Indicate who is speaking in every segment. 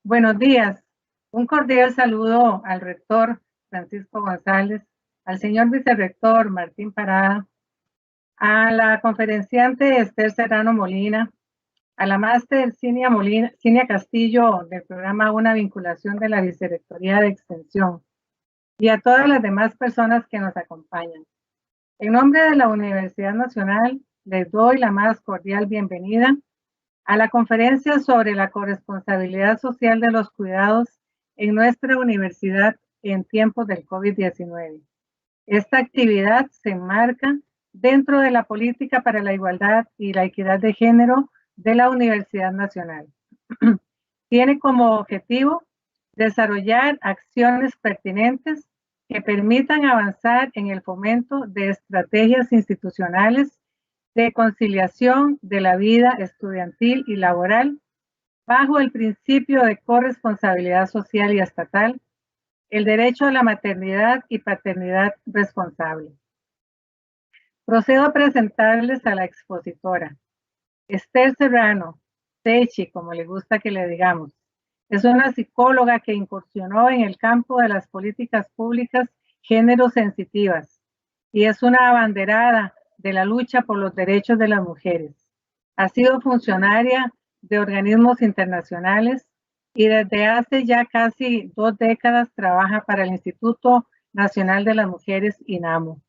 Speaker 1: Buenos días. Un cordial saludo al rector Francisco González, al señor vicerrector Martín Parada, a la conferenciante Esther Serrano Molina, a la máster Cinia Castillo del programa Una Vinculación de la Vicerrectoría de Extensión y a todas las demás personas que nos acompañan. En nombre de la Universidad Nacional, les doy la más cordial bienvenida a la conferencia sobre la corresponsabilidad social de los cuidados en nuestra universidad en tiempos del COVID-19. Esta actividad se enmarca dentro de la política para la igualdad y la equidad de género de la Universidad Nacional. Tiene como objetivo desarrollar acciones pertinentes que permitan avanzar en el fomento de estrategias institucionales de conciliación de la vida estudiantil y laboral bajo el principio de corresponsabilidad social y estatal, el derecho a la maternidad y paternidad responsable. Procedo a presentarles a la expositora. Esther Serrano, Techi, como le gusta que le digamos, es una psicóloga que incursionó en el campo de las políticas públicas género sensitivas y es una abanderada de la lucha por los derechos de las mujeres. Ha sido funcionaria de organismos internacionales y desde hace ya casi 2 décadas trabaja para el Instituto Nacional de las Mujeres, INAMO,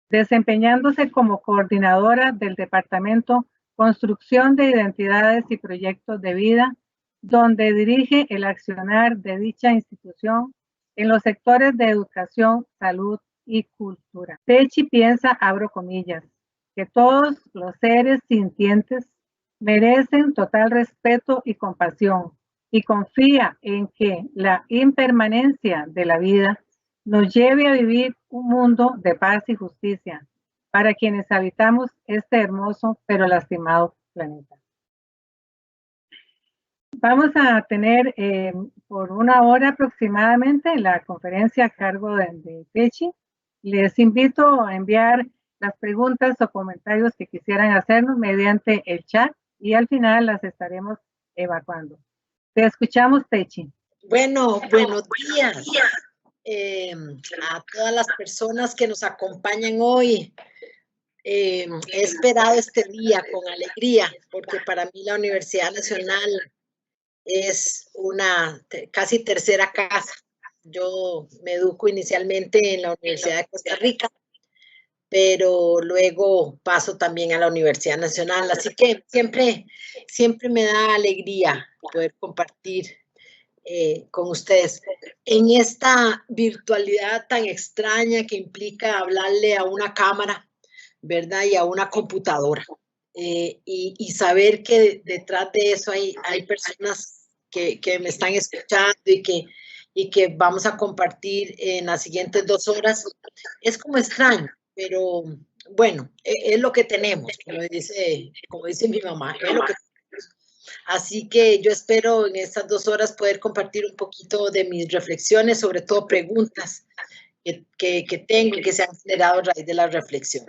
Speaker 1: desempeñándose como coordinadora del Departamento Construcción de Identidades y Proyectos de Vida, donde dirige el accionar de dicha institución en los sectores de educación, salud y cultura. Techi piensa, abro comillas, que todos los seres sintientes merecen total respeto y compasión y confía en que la impermanencia de la vida nos lleve a vivir un mundo de paz y justicia para quienes habitamos este hermoso pero lastimado planeta. Vamos a tener por 1 hora aproximadamente la conferencia a cargo de Techi. Les invito a enviar las preguntas o comentarios que quisieran hacernos mediante el chat y al final las estaremos evacuando. Te escuchamos, Techi.
Speaker 2: Bueno, buenos días a todas las personas que nos acompañan hoy. He esperado este día con alegría porque para mí la Universidad Nacional es una casi tercera casa. Yo me educo inicialmente en la Universidad de Costa Rica, pero luego paso también a la Universidad Nacional, así que siempre me da alegría poder compartir con ustedes en esta virtualidad tan extraña que implica hablarle a una cámara, ¿verdad? Y a una computadora. Y saber que detrás de eso hay personas que me están escuchando y que vamos a compartir en las siguientes 2 horas, es como extraño, pero bueno, es lo que tenemos, como dice mi mamá, es lo que tenemos. Así que yo espero en estas 2 horas poder compartir un poquito de mis reflexiones, sobre todo preguntas que tengo y que se han generado a raíz de la reflexión.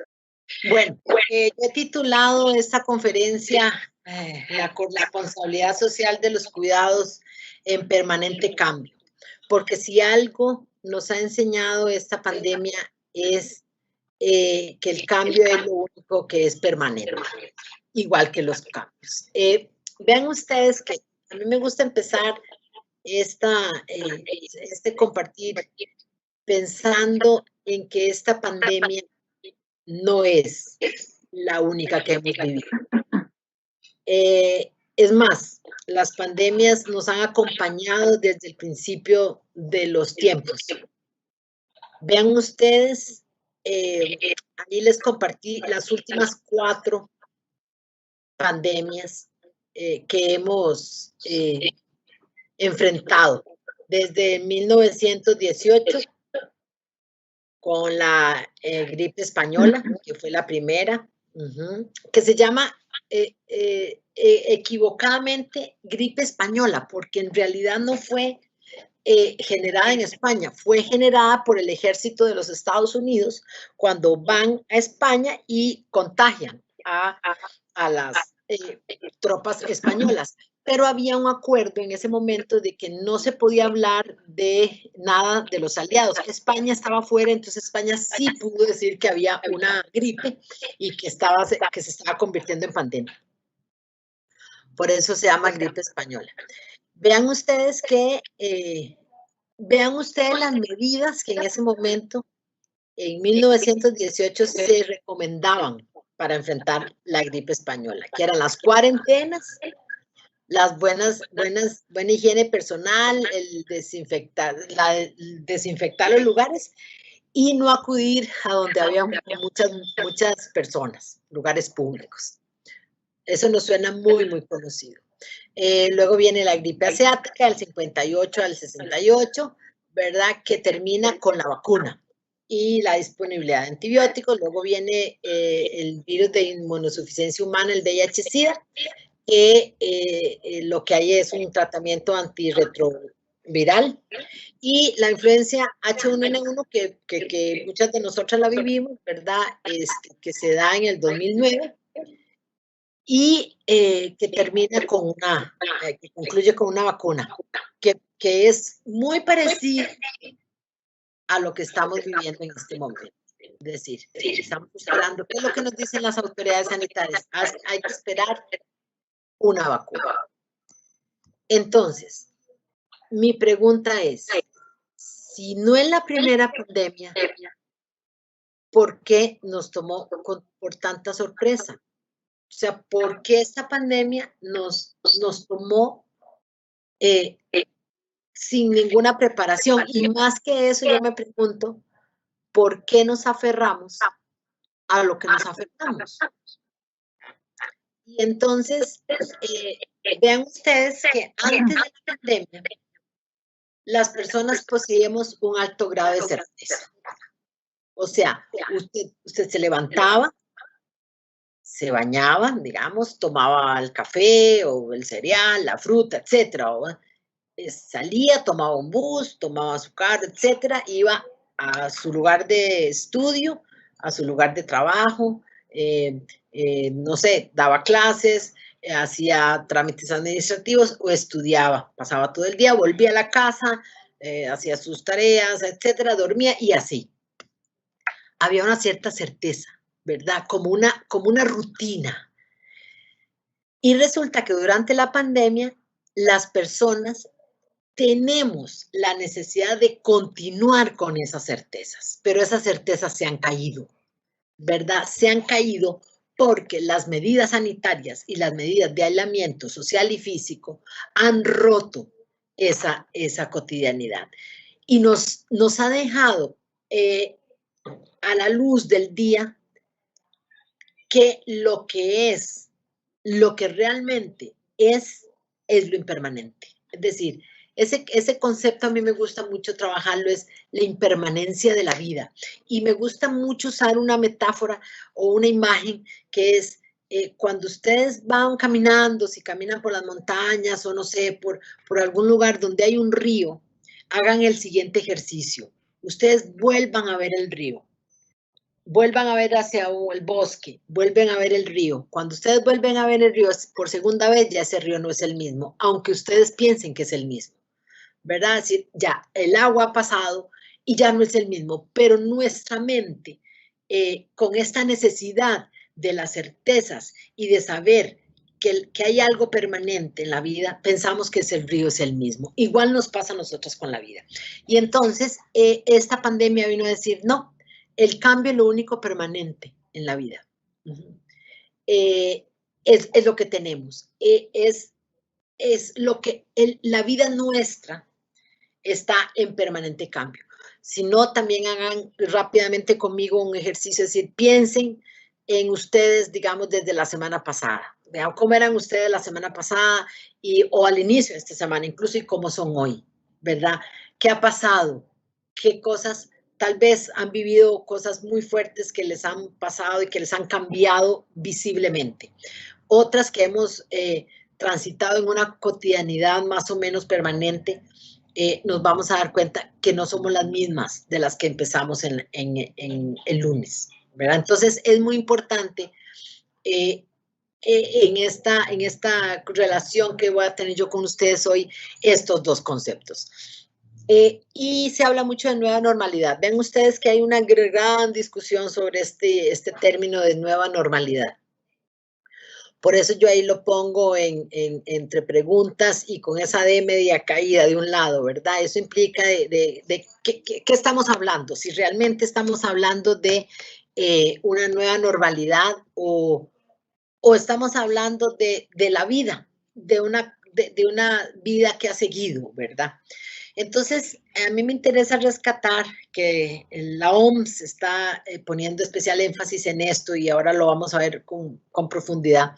Speaker 2: Bueno, yo he titulado esta conferencia la corresponsabilidad social de los cuidados en permanente cambio, porque si algo nos ha enseñado esta pandemia es que el cambio es lo único que es permanente, igual que los cambios. Vean ustedes que a mí me gusta empezar este compartir pensando en que esta pandemia no es la única que hemos vivido. Es más, las pandemias nos han acompañado desde el principio de los tiempos. Vean ustedes, ahí les compartí las últimas 4 pandemias que hemos enfrentado. Desde 1918, con la gripe española, que fue la primera, que se llama equivocadamente gripe española, porque en realidad no fue generada en España, fue generada por el ejército de los Estados Unidos cuando van a España y contagian a las tropas españolas. pero había un acuerdo en ese momento de que no se podía hablar de nada de los aliados. España estaba fuera, entonces España sí pudo decir que había una gripe y que se estaba convirtiendo en pandemia. Por eso se llama gripe española. Vean ustedes las medidas que en ese momento, en 1918, se recomendaban para enfrentar la gripe española, que eran las cuarentenas, las buena higiene personal, desinfectar los lugares y no acudir a donde había muchas personas, lugares públicos. Eso nos suena muy, muy conocido. Luego viene la gripe asiática, del 58 al 68, ¿verdad? Que termina con la vacuna y la disponibilidad de antibióticos. Luego viene el virus de inmunosuficiencia humana, el VIH-Sida, que lo que hay es un tratamiento antirretroviral. Y la influencia H1N1, que muchas de nosotras la vivimos, ¿verdad? Que se da en el 2009 y que termina con que concluye con una vacuna, que es muy parecida a lo que estamos viviendo en este momento. Es decir, estamos esperando, ¿qué es lo que nos dicen las autoridades sanitarias? Hay que esperar una vacuna. Entonces, mi pregunta es, si no es la primera pandemia, ¿por qué nos tomó por tanta sorpresa? O sea, ¿por qué esta pandemia nos tomó sin ninguna preparación? Y más que eso, yo me pregunto, ¿por qué nos aferramos a lo que nos aferramos? Y entonces, vean ustedes que antes de la pandemia, las personas poseíamos un alto grado de certeza. O sea, usted se levantaba, se bañaba, digamos, tomaba el café o el cereal, la fruta, etcétera. Salía, tomaba un bus, tomaba su carro, etcétera, iba a su lugar de estudio, a su lugar de trabajo, no sé, daba clases, hacía trámites administrativos o estudiaba, pasaba todo el día, volvía a la casa, hacía sus tareas, etcétera, dormía y así. Había una cierta certeza, ¿verdad? Como una rutina. Y resulta que durante la pandemia, las personas tenemos la necesidad de continuar con esas certezas, pero esas certezas se han caído, ¿verdad? Se han caído porque las medidas sanitarias y las medidas de aislamiento social y físico han roto esa cotidianidad y nos ha dejado a la luz del día que lo que realmente es lo impermanente. Es decir, ese concepto a mí me gusta mucho trabajarlo, es la impermanencia de la vida. Y me gusta mucho usar una metáfora o una imagen que es cuando ustedes van caminando, si caminan por las montañas o no sé, por algún lugar donde hay un río, hagan el siguiente ejercicio. Ustedes vuelvan a ver el río. Vuelvan a ver hacia el bosque, vuelven a ver el río. Cuando ustedes vuelven a ver el río por segunda vez, ya ese río no es el mismo, aunque ustedes piensen que es el mismo, ¿verdad? Es decir, ya el agua ha pasado y ya no es el mismo, pero nuestra mente, con esta necesidad de las certezas y de saber que hay algo permanente en la vida, pensamos que el río es el mismo. Igual nos pasa a nosotros con la vida. Y entonces, esta pandemia vino a decir, no, el cambio es lo único permanente en la vida. Es lo que tenemos. Es lo que la vida nuestra está en permanente cambio. Si no, también hagan rápidamente conmigo un ejercicio, es decir, piensen en ustedes, digamos, desde la semana pasada. Vean cómo eran ustedes la semana pasada o al inicio de esta semana, incluso y cómo son hoy, ¿verdad? ¿Qué ha pasado? ¿Qué cosas? Tal vez han vivido cosas muy fuertes que les han pasado y que les han cambiado visiblemente. Otras que hemos transitado en una cotidianidad más o menos permanente, nos vamos a dar cuenta que no somos las mismas de las que empezamos en el lunes, ¿verdad? Entonces, es muy importante en esta relación que voy a tener yo con ustedes hoy estos dos conceptos. Y se habla mucho de nueva normalidad. Ven ustedes que hay una gran discusión sobre este término de nueva normalidad. Por eso yo ahí lo pongo entre preguntas y con esa D media caída de un lado, ¿verdad? Eso implica de ¿qué estamos hablando? Si realmente estamos hablando de una nueva normalidad o estamos hablando de la vida, de una vida que ha seguido, ¿verdad? Entonces, a mí me interesa rescatar que la OMS está poniendo especial énfasis en esto y ahora lo vamos a ver con profundidad.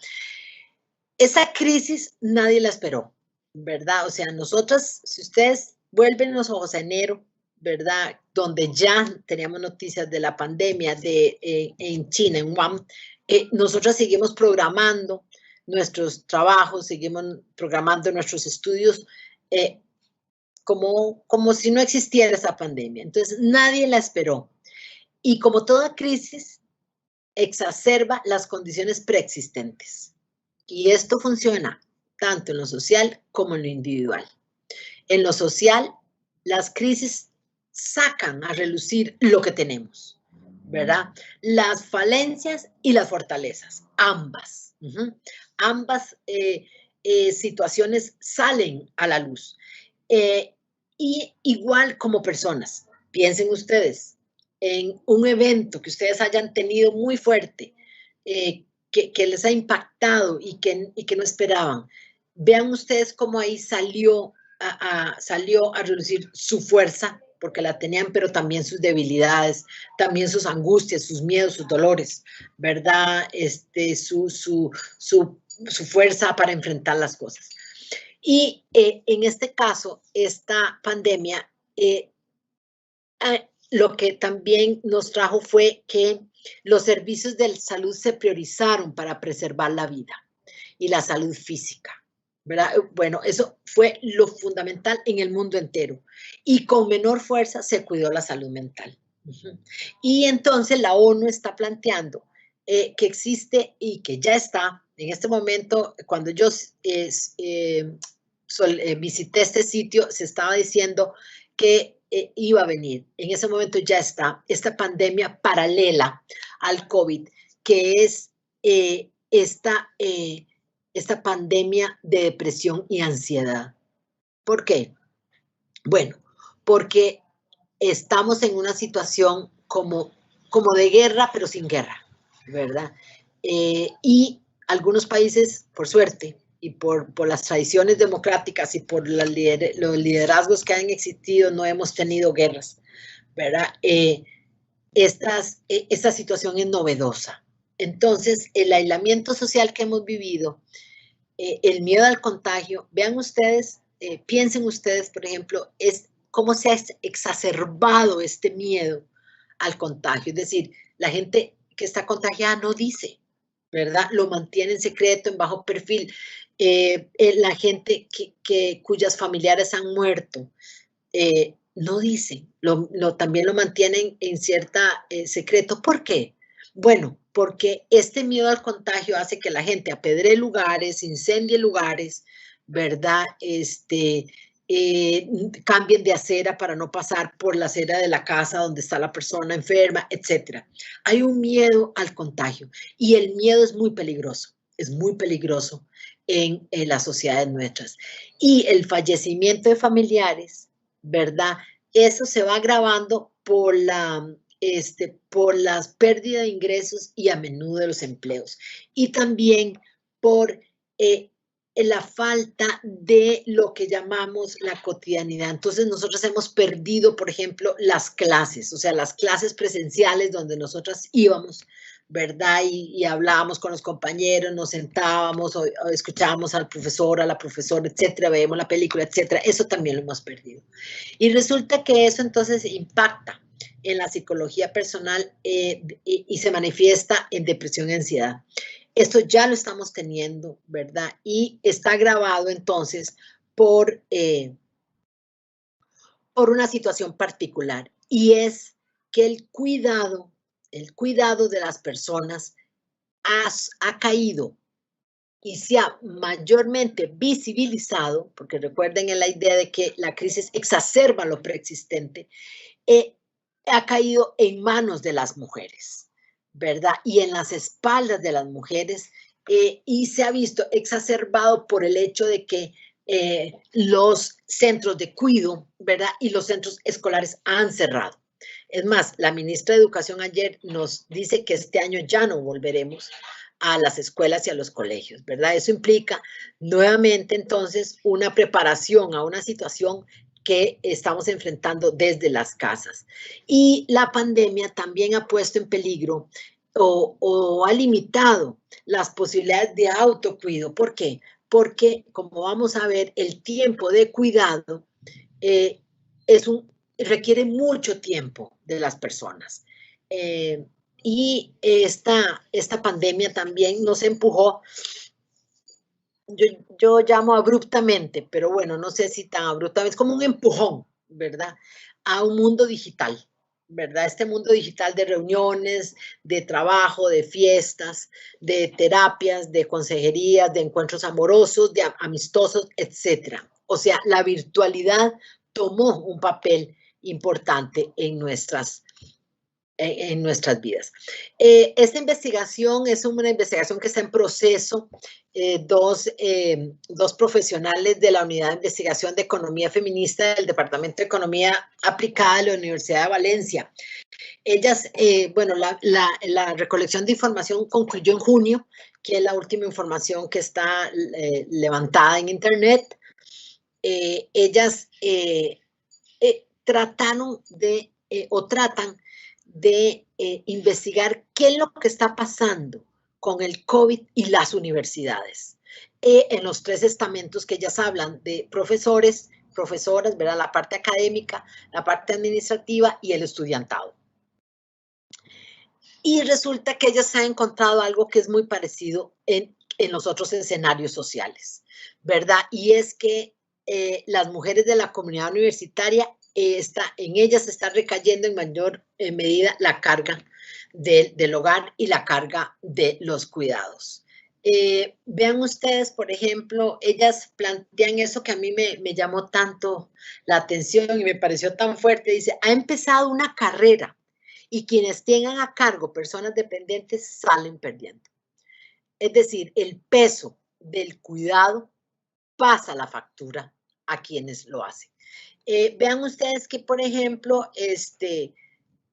Speaker 2: Esa crisis nadie la esperó, ¿verdad? O sea, nosotras, si ustedes vuelven los ojos a enero, ¿verdad? Donde ya teníamos noticias de la pandemia en China, en Wuhan, nosotros seguimos programando nuestros trabajos, seguimos programando nuestros estudios como si no existiera esa pandemia. Entonces, nadie la esperó. Y como toda crisis, exacerba las condiciones preexistentes. Y esto funciona tanto en lo social como en lo individual. En lo social, las crisis sacan a relucir lo que tenemos, ¿verdad? Las falencias y las fortalezas, ambas. Ambas situaciones salen a la luz. Y igual como personas, piensen ustedes en un evento que ustedes hayan tenido muy fuerte, que les ha impactado y que no esperaban. Vean ustedes cómo ahí salió a relucir su fuerza, porque la tenían, pero también sus debilidades, también sus angustias, sus miedos, sus dolores, ¿verdad? Su fuerza para enfrentar las cosas. Y en este caso, esta pandemia, lo que también nos trajo fue que los servicios de salud se priorizaron para preservar la vida y la salud física, ¿verdad? Bueno, eso fue lo fundamental en el mundo entero. Y con menor fuerza se cuidó la salud mental. Y entonces la ONU está planteando que existe y que ya está, en este momento, cuando yo visité este sitio, se estaba diciendo que iba a venir. En ese momento ya está esta pandemia paralela al COVID, que es esta pandemia de depresión y ansiedad. ¿Por qué? Bueno, porque estamos en una situación como de guerra, pero sin guerra, ¿verdad? Y algunos países, por suerte, y por las tradiciones democráticas y por los liderazgos que han existido, no hemos tenido guerras, ¿verdad? Esta situación es novedosa. Entonces, el aislamiento social que hemos vivido, el miedo al contagio, vean ustedes, piensen ustedes, por ejemplo, es cómo se ha exacerbado este miedo al contagio. Es decir, la gente que está contagiada no dice, ¿verdad? Lo mantiene en secreto, en bajo perfil. La gente cuyas familiares han muerto, no dicen, también lo mantienen en cierta secreto. ¿Por qué? Bueno, porque este miedo al contagio hace que la gente apedree lugares, incendie lugares, ¿verdad? Cambien de acera para no pasar por la acera de la casa donde está la persona enferma, etc. Hay un miedo al contagio y el miedo es muy peligroso en las sociedades nuestras. Y el fallecimiento de familiares, ¿verdad? Eso se va agravando por las pérdidas de ingresos y a menudo de los empleos. Y también por la falta de lo que llamamos la cotidianidad. Entonces nosotros hemos perdido, por ejemplo, las clases, o sea, las clases presenciales donde nosotras íbamos, ¿verdad? Y hablábamos con los compañeros, nos sentábamos o escuchábamos al profesor, a la profesora, etcétera, veíamos la película, etcétera. Eso también lo hemos perdido. Y resulta que eso entonces impacta en la psicología personal y se manifiesta en depresión y ansiedad. Esto ya lo estamos teniendo, ¿verdad? Y está agravado entonces por una situación particular, y es que el cuidado de las personas ha caído y se ha mayormente visibilizado, porque recuerden en la idea de que la crisis exacerba lo preexistente, ha caído en manos de las mujeres, ¿verdad? Y en las espaldas de las mujeres, y se ha visto exacerbado por el hecho de que los centros de cuidado, ¿verdad? Y los centros escolares han cerrado. Es más, la ministra de Educación ayer nos dice que este año ya no volveremos a las escuelas y a los colegios, ¿verdad? Eso implica nuevamente entonces una preparación a una situación que estamos enfrentando desde las casas. Y la pandemia también ha puesto en peligro o ha limitado las posibilidades de autocuido. ¿Por qué? Porque, como vamos a ver, el tiempo de cuidado requiere mucho tiempo de las personas. Y esta pandemia también nos empujó, yo llamo abruptamente, pero bueno, no sé si tan abruptamente, es como un empujón, ¿verdad? A un mundo digital, ¿verdad? Este mundo digital de reuniones, de trabajo, de fiestas, de terapias, de consejerías, de encuentros amorosos, de amistosos, etcétera. O sea, la virtualidad tomó un papel importante en nuestras vidas. Esta investigación es una investigación que está en proceso. Dos profesionales de la Unidad de Investigación de Economía Feminista del Departamento de Economía Aplicada de la Universidad de Valencia. Ellas, bueno, la recolección de información concluyó en junio, que es la última información que está levantada en Internet. Ellas trataron de, o tratan de investigar qué es lo que está pasando con el COVID y las universidades. En los 3 estamentos que ellas hablan de profesores, profesoras, ¿verdad? La parte académica, la parte administrativa y el estudiantado. Y resulta que ellas han encontrado algo que es muy parecido en los otros escenarios sociales, ¿verdad? Y es que las mujeres de la comunidad universitaria, en ellas está recayendo en mayor medida la carga del hogar y la carga de los cuidados. Vean ustedes, por ejemplo, ellas plantean eso que a mí me llamó tanto la atención y me pareció tan fuerte. Dice, ha empezado una carrera y quienes tengan a cargo personas dependientes salen perdiendo. Es decir, el peso del cuidado pasa la factura a quienes lo hacen. Vean ustedes que, por ejemplo,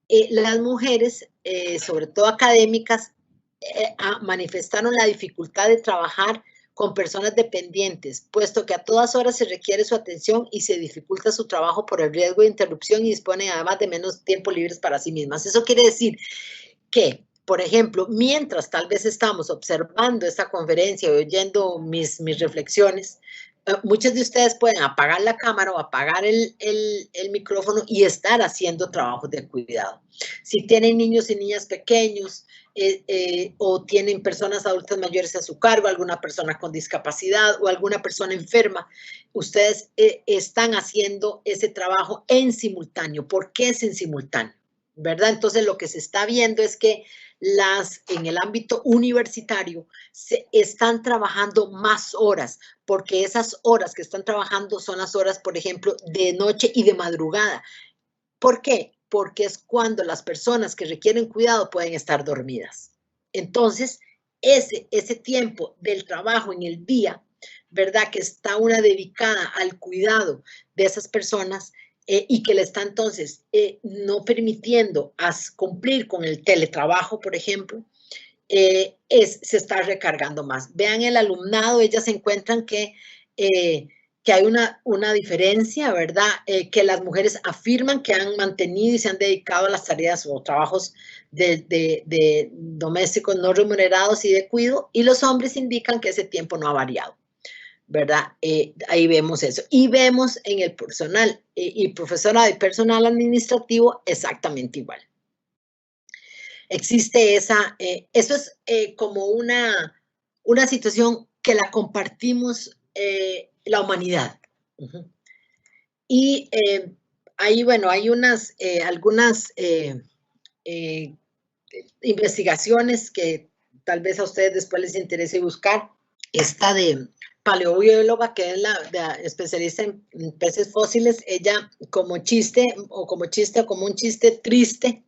Speaker 2: las mujeres, sobre todo académicas, manifestaron la dificultad de trabajar con personas dependientes, puesto que a todas horas se requiere su atención y se dificulta su trabajo por el riesgo de interrupción y disponen además de menos tiempo libres para sí mismas. Eso quiere decir que, por ejemplo, mientras tal vez estamos observando esta conferencia y oyendo mis reflexiones, muchos de ustedes pueden apagar la cámara o apagar el micrófono y estar haciendo trabajos de cuidado. Si tienen niños y niñas pequeños o tienen personas adultas mayores a su cargo, alguna persona con discapacidad o alguna persona enferma, ustedes están haciendo ese trabajo en simultáneo. ¿Por qué es en simultáneo? ¿Verdad? Entonces lo que se está viendo es que en el ámbito universitario se están trabajando más horas, porque esas horas que están trabajando son las horas, por ejemplo, de noche y de madrugada. ¿Por qué? Porque es cuando las personas que requieren cuidado pueden estar dormidas. Entonces, ese tiempo del trabajo en el día, ¿verdad? Que está una dedicada al cuidado de esas personas, y que le está entonces no permitiendo cumplir con el teletrabajo, por ejemplo, se está recargando más. Vean el alumnado, ellas encuentran que hay una diferencia, ¿verdad? Que las mujeres afirman que han mantenido y se han dedicado a las tareas o trabajos de domésticos no remunerados y de cuidado, y los hombres indican que ese tiempo no ha variado, ¿verdad? Ahí vemos eso. Y vemos en el personal y profesorado y personal administrativo exactamente igual. Existe eso es como una situación que la compartimos la humanidad. Y ahí, bueno, hay algunas investigaciones que tal vez a ustedes después les interese buscar. esta de paleobióloga, que es la especialista en peces fósiles, ella como un chiste o como un chiste triste,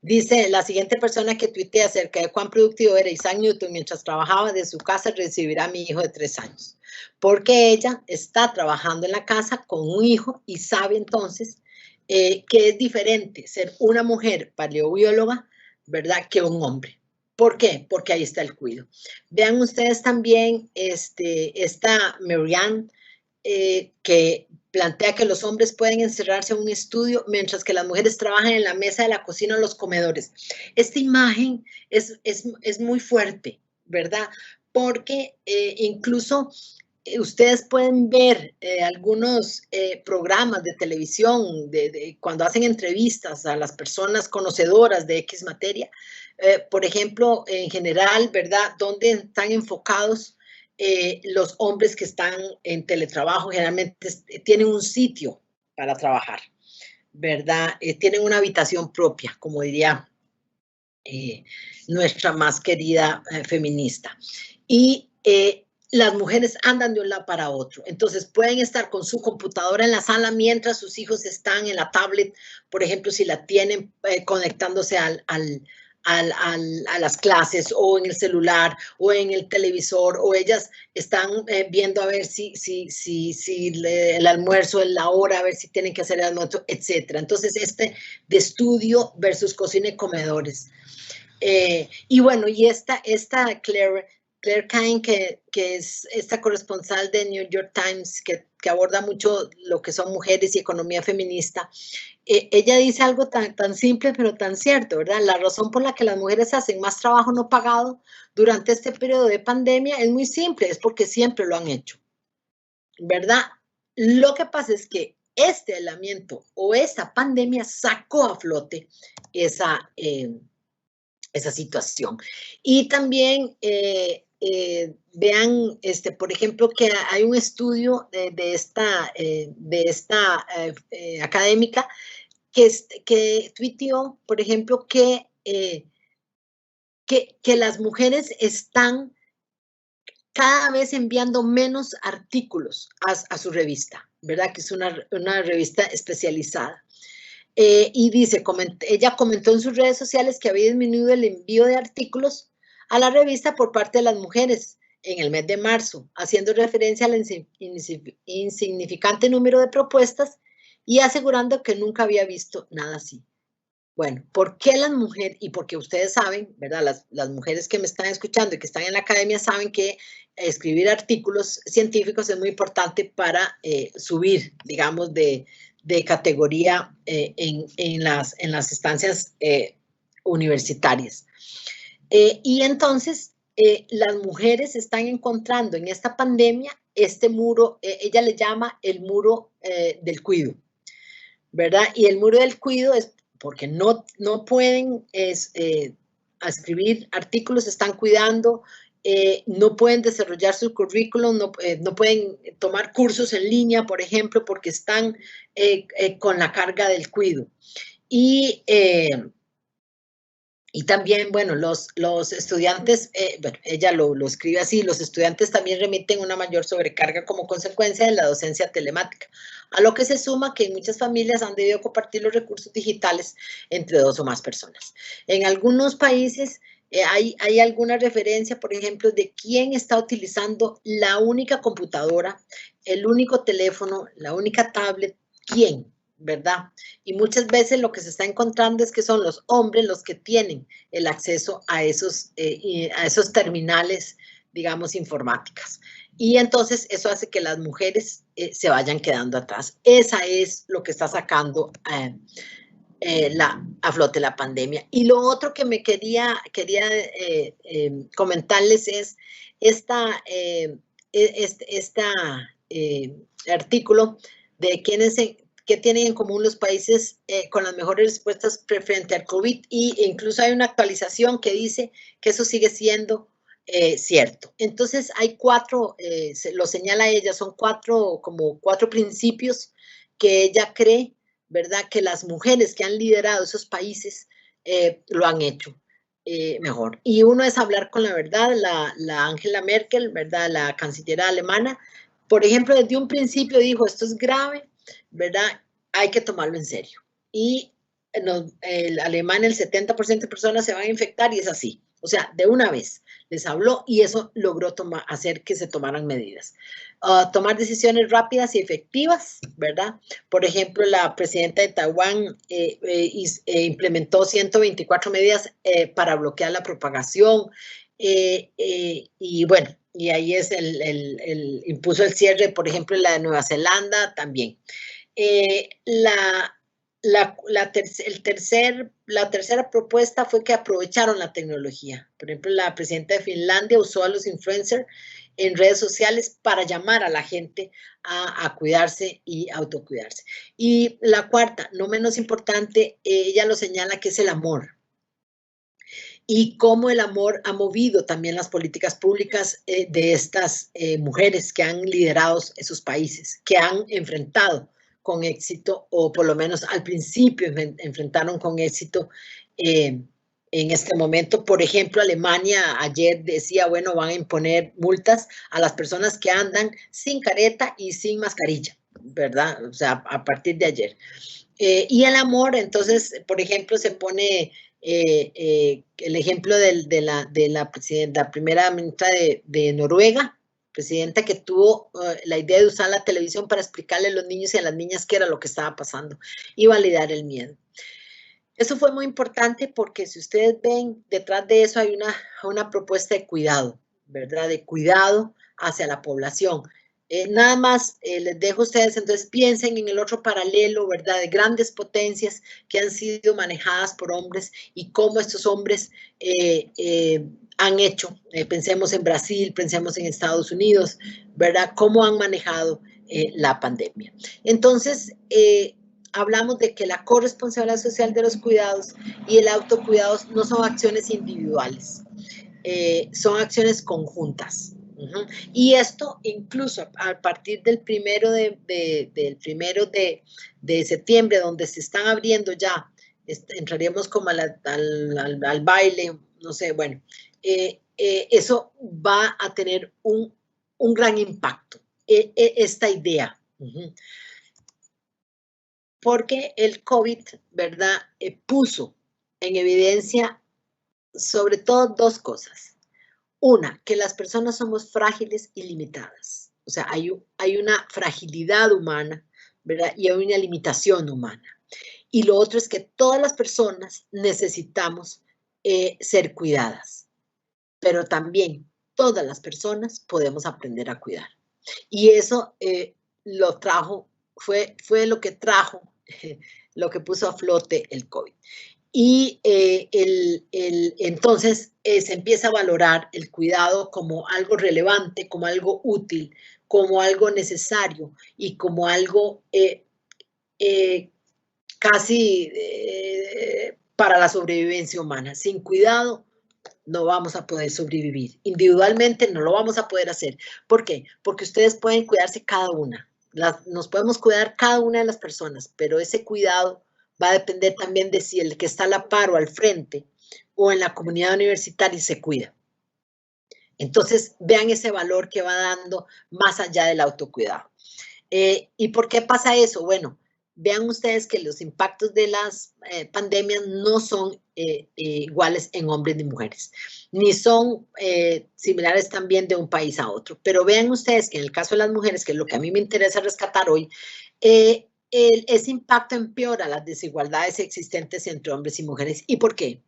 Speaker 2: dice, la siguiente persona que tuitea acerca de cuán productivo era Isaac Newton mientras trabajaba de su casa recibirá a mi hijo de 3 años. Porque ella está trabajando en la casa con un hijo y sabe entonces que es diferente ser una mujer paleobióloga, ¿verdad?, que un hombre. ¿Por qué? Porque ahí está el cuidado. Vean ustedes también esta Marianne, que plantea que los hombres pueden encerrarse en un estudio mientras que las mujeres trabajan en la mesa de la cocina o los comedores. Esta imagen es muy fuerte, ¿verdad? Porque incluso ustedes pueden ver algunos programas de televisión cuando hacen entrevistas a las personas conocedoras de X materia, por ejemplo, en general, ¿verdad? Donde están enfocados los hombres que están en teletrabajo, generalmente tienen un sitio para trabajar, ¿verdad? Tienen una habitación propia, como diría nuestra más querida feminista. Y las mujeres andan de un lado para otro. Entonces pueden estar con su computadora en la sala mientras sus hijos están en la tablet, por ejemplo, si la tienen conectándose a las clases o en el celular o en el televisor, o ellas están viendo a ver si el almuerzo es la hora, a ver si tienen que hacer el almuerzo, etc. Entonces, de estudio versus cocina y comedores. Y bueno, y esta Claire Kane, que es esta corresponsal de New York Times, que aborda mucho lo que son mujeres y economía feminista, ella dice algo tan simple pero tan cierto, ¿verdad? La razón por la que las mujeres hacen más trabajo no pagado durante este periodo de pandemia es muy simple, es porque siempre lo han hecho, ¿verdad? Lo que pasa es que este aislamiento o esa pandemia sacó a flote esa situación. Y también vean, por ejemplo, que hay un estudio de esta académica que tuiteó, por ejemplo, que las mujeres están cada vez enviando menos artículos a su revista, ¿verdad? Que es una revista especializada. Y dice, ella comentó en sus redes sociales que había disminuido el envío de artículos a la revista por parte de las mujeres en el mes de marzo, haciendo referencia al insignificante número de propuestas y asegurando que nunca había visto nada así. Bueno, ¿por qué las mujeres? Y porque ustedes saben, ¿verdad? Las mujeres que me están escuchando y que están en la academia saben que escribir artículos científicos es muy importante para subir, digamos, de categoría en las estancias universitarias. Y entonces, las mujeres están encontrando en esta pandemia este muro, ella le llama el muro del cuido, ¿verdad? Y el muro del cuido es porque no pueden escribir artículos, están cuidando, no pueden desarrollar su currículum, no pueden tomar cursos en línea, por ejemplo, porque están con la carga del cuido. Y también, bueno, los estudiantes, bueno, ella lo escribe así, los estudiantes también remiten una mayor sobrecarga como consecuencia de la docencia telemática, a lo que se suma que en muchas familias han debido compartir los recursos digitales entre 2 o más personas. En algunos países hay alguna referencia, por ejemplo, de quién está utilizando la única computadora, el único teléfono, la única tablet, quién, ¿verdad? Y muchas veces lo que se está encontrando es que son los hombres los que tienen el acceso a esos terminales, digamos, informáticas. Y entonces eso hace que las mujeres se vayan quedando atrás. Esa es lo que está sacando a flote la pandemia. Y lo otro que me quería comentarles es este artículo de quienes que tienen en común los países con las mejores respuestas frente al COVID, e incluso hay una actualización que dice que eso sigue siendo cierto. Entonces hay 4, lo señala ella, son 4 principios que ella cree, ¿verdad?, que las mujeres que han liderado esos países lo han hecho. mejor. Y uno es hablar con la verdad. La Angela Merkel, ¿verdad? La canciller alemana, por ejemplo, desde un principio dijo, esto es grave, ¿verdad? Hay que tomarlo en serio. Y el alemán, el 70% de personas se van a infectar y es así. O sea, de una vez les habló y eso logró hacer que se tomaran medidas. Tomar decisiones rápidas y efectivas, ¿verdad? Por ejemplo, la presidenta de Taiwán implementó 124 medidas para bloquear la propagación y bueno, y ahí es impuso el cierre, por ejemplo, la de Nueva Zelanda también. La tercera propuesta fue que aprovecharon la tecnología. Por ejemplo, la presidenta de Finlandia usó a los influencers en redes sociales para llamar a la gente a cuidarse y autocuidarse. Y la cuarta, no menos importante, ella lo señala, que es el amor. Y cómo el amor ha movido también las políticas públicas de estas mujeres que han liderado esos países, que han enfrentado con éxito, o por lo menos al principio enfrentaron con éxito en este momento. Por ejemplo, Alemania ayer decía, bueno, van a imponer multas a las personas que andan sin careta y sin mascarilla, ¿verdad? O sea, a partir de ayer. Y el amor, entonces, por ejemplo, se pone el ejemplo de la presidenta, la primera ministra de Noruega, presidenta que tuvo la idea de usar la televisión para explicarle a los niños y a las niñas qué era lo que estaba pasando y validar el miedo. Eso fue muy importante porque si ustedes ven, detrás de eso hay una propuesta de cuidado, ¿verdad? De cuidado hacia la población. Nada más les dejo a ustedes, entonces piensen en el otro paralelo, ¿verdad? De grandes potencias que han sido manejadas por hombres y cómo estos hombres han hecho, pensemos en Brasil, pensemos en Estados Unidos, ¿verdad? Cómo han manejado la pandemia. Entonces, hablamos de que la corresponsabilidad social de los cuidados y el autocuidado no son acciones individuales, son acciones conjuntas. Y esto incluso a partir del primero de septiembre, donde se están abriendo ya, entraríamos como al baile, no sé, bueno, eso va a tener un gran impacto, esta idea. Porque el COVID, ¿verdad? Puso en evidencia sobre todo dos cosas. Una, que las personas somos frágiles y limitadas. O sea, hay una fragilidad humana, ¿verdad? Y hay una limitación humana. Y lo otro es que todas las personas necesitamos ser cuidadas, pero también todas las personas podemos aprender a cuidar. Y eso lo trajo, fue lo que trajo, lo que puso a flote el COVID. Y entonces se empieza a valorar el cuidado como algo relevante, como algo útil, como algo necesario y como algo casi para la sobrevivencia humana. Sin cuidado no vamos a poder sobrevivir. Individualmente no lo vamos a poder hacer. ¿Por qué? Porque ustedes pueden cuidarse cada una. Nos podemos cuidar cada una de las personas, pero ese cuidado va a depender también de si el que está a la par o al frente o en la comunidad universitaria se cuida. Entonces, vean ese valor que va dando más allá del autocuidado. ¿Y por qué pasa eso? Bueno, vean ustedes que los impactos de las pandemias no son iguales en hombres ni mujeres, ni son similares también de un país a otro. Pero vean ustedes que en el caso de las mujeres, que es lo que a mí me interesa rescatar hoy, ese impacto empeora las desigualdades existentes entre hombres y mujeres. ¿Y por qué?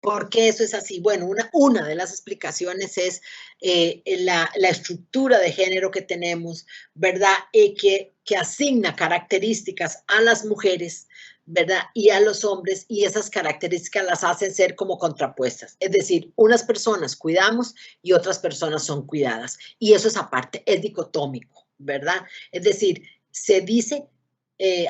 Speaker 2: ¿Por qué eso es así? Bueno, una de las explicaciones es la estructura de género que tenemos, ¿verdad? Que asigna características a las mujeres, ¿verdad? Y a los hombres, y esas características las hacen ser como contrapuestas. Es decir, unas personas cuidamos y otras personas son cuidadas. Y eso es aparte, es dicotómico, ¿verdad? Es decir, se dice,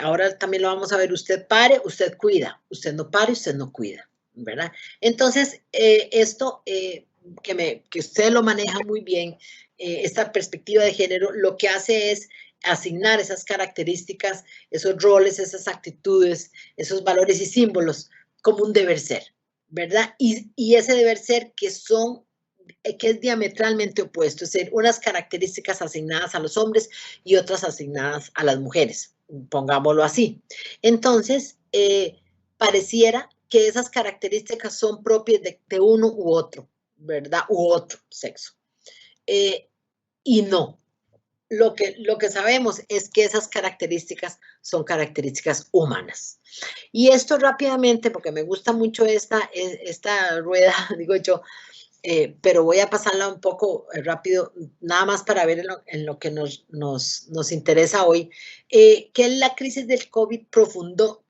Speaker 2: ahora también lo vamos a ver, usted pare, usted cuida, usted no pare, usted no cuida, ¿verdad? Entonces, esto que usted lo maneja muy bien, esta perspectiva de género, lo que hace es asignar esas características, esos roles, esas actitudes, esos valores y símbolos como un deber ser, ¿verdad? Y ese deber ser que es diametralmente opuesto, es decir, unas características asignadas a los hombres y otras asignadas a las mujeres, pongámoslo así. Entonces, pareciera que esas características son propias de uno u otro, ¿verdad? U otro sexo. Y no. Lo que sabemos es que esas características son características humanas. Y esto rápidamente, porque me gusta mucho esta rueda, digo yo, pero voy a pasarla un poco rápido, nada más para ver en lo que nos interesa hoy, que la crisis del COVID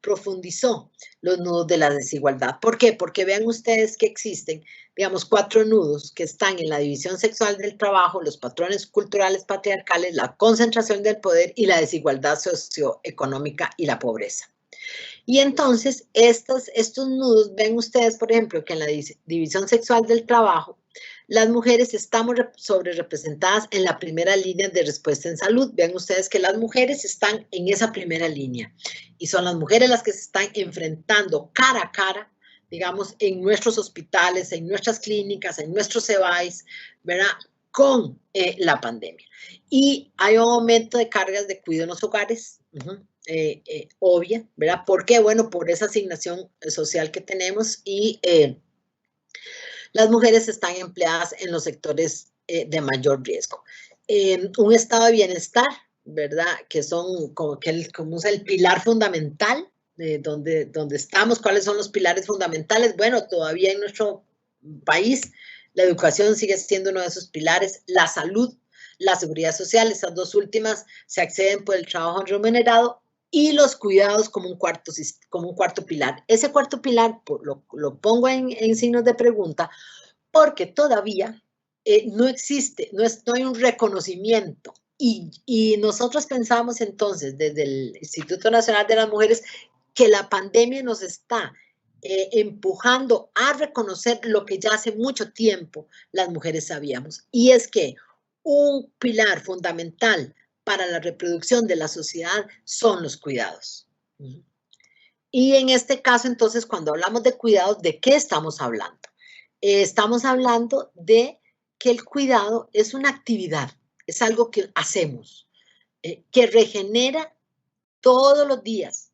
Speaker 2: profundizó los nudos de la desigualdad. ¿Por qué? Porque vean ustedes que existen, digamos, 4 nudos que están en la división sexual del trabajo, los patrones culturales patriarcales, la concentración del poder y la desigualdad socioeconómica y la pobreza. Y entonces, estos nudos, ven ustedes, por ejemplo, que en la división sexual del trabajo, las mujeres estamos sobrerepresentadas en la primera línea de respuesta en salud. Vean ustedes que las mujeres están en esa primera línea y son las mujeres las que se están enfrentando cara a cara, digamos, en nuestros hospitales, en nuestras clínicas, en nuestros CEBAIS, ¿verdad?, con la pandemia. Y hay un aumento de cargas de cuidado en los hogares, obvia, ¿verdad? ¿Por qué? Bueno, por esa asignación social que tenemos y las mujeres están empleadas en los sectores de mayor riesgo. Un estado de bienestar, ¿verdad? Que son como es el pilar fundamental de donde estamos. ¿Cuáles son los pilares fundamentales? Bueno, todavía en nuestro país la educación sigue siendo uno de esos pilares, la salud, la seguridad social, esas dos últimas se acceden por el trabajo remunerado y los cuidados como un cuarto pilar. Ese cuarto pilar lo pongo en signos de pregunta porque todavía no existe, no hay un reconocimiento. Y nosotros pensamos entonces desde el Instituto Nacional de las Mujeres que la pandemia nos está empujando a reconocer lo que ya hace mucho tiempo las mujeres sabíamos. Y es que un pilar fundamental para la reproducción de la sociedad son los cuidados. Y en este caso, entonces, cuando hablamos de cuidados, ¿de qué estamos hablando? Estamos hablando de que el cuidado es una actividad, es algo que hacemos, que regenera todos los días,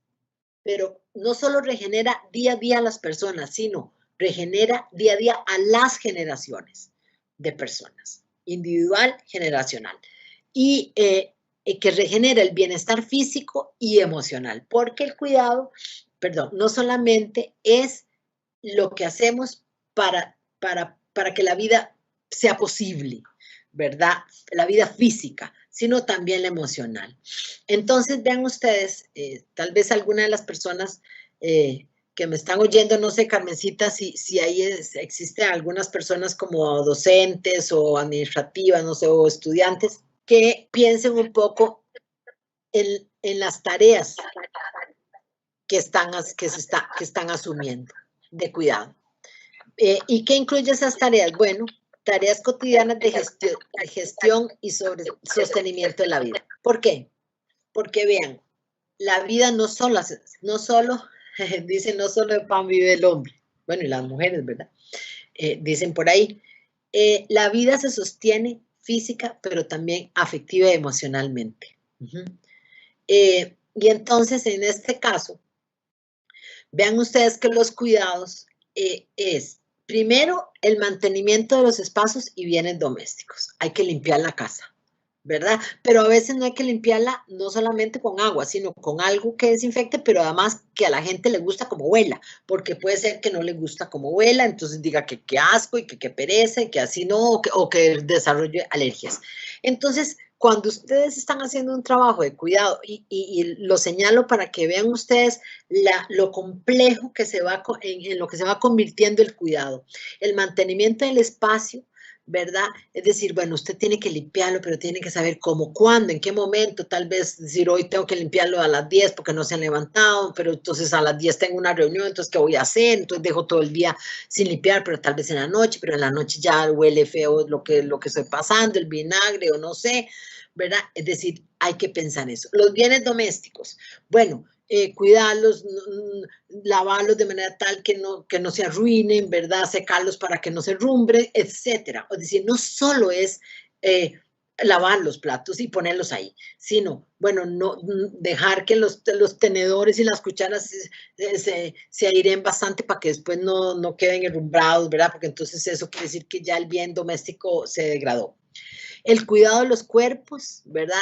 Speaker 2: pero no solo regenera día a día a las personas, sino regenera día a día a las generaciones de personas, individual, generacional, y que regenera el bienestar físico y emocional, porque el cuidado, no solamente es lo que hacemos para que la vida sea posible, ¿verdad? La vida física, sino también la emocional. Entonces, vean ustedes, tal vez alguna de las personas que me están oyendo, no sé, Carmencita, si ahí existen algunas personas como docentes o administrativas, no sé, o estudiantes, que piensen un poco en las tareas que están asumiendo de cuidado. ¿Y qué incluye esas tareas? Bueno, tareas cotidianas de gestión y sostenimiento de la vida. ¿Por qué? Porque vean, la vida no solo, dicen, no solo de pan vive el hombre. Bueno, y las mujeres, ¿verdad? Dicen por ahí, la vida se sostiene física, pero también afectiva y emocionalmente. Y entonces, en este caso, vean ustedes que los cuidados es, primero, el mantenimiento de los espacios y bienes domésticos. Hay que limpiar la casa, ¿verdad? Pero a veces no hay que limpiarla no solamente con agua, sino con algo que desinfecte, pero además que a la gente le gusta como huela, porque puede ser que no le gusta como huela, entonces diga que qué asco y que qué pereza y que así no, o que desarrolle alergias. Entonces, cuando ustedes están haciendo un trabajo de cuidado, y lo señalo para que vean ustedes lo complejo que en lo que se va convirtiendo el cuidado, el mantenimiento del espacio, ¿verdad? Es decir, bueno, usted tiene que limpiarlo, pero tiene que saber cómo, cuándo, en qué momento, tal vez decir, hoy tengo que limpiarlo a las 10 porque no se han levantado, pero entonces a las 10 tengo una reunión, entonces, ¿qué voy a hacer? Entonces dejo todo el día sin limpiar, pero tal vez en la noche, pero en la noche ya huele feo lo que estoy pasando, el vinagre o no sé, ¿verdad? Es decir, hay que pensar eso. Los bienes domésticos, bueno, cuidarlos, lavarlos de manera tal que no se arruinen, ¿verdad? Secarlos para que no se rumbre, etcétera. Es decir, no solo es lavar los platos y ponerlos ahí, sino, bueno, no dejar que los tenedores y las cucharas se airen bastante para que después no queden herrumbrados, ¿verdad? Porque entonces eso quiere decir que ya el bien doméstico se degradó. El cuidado de los cuerpos, ¿verdad?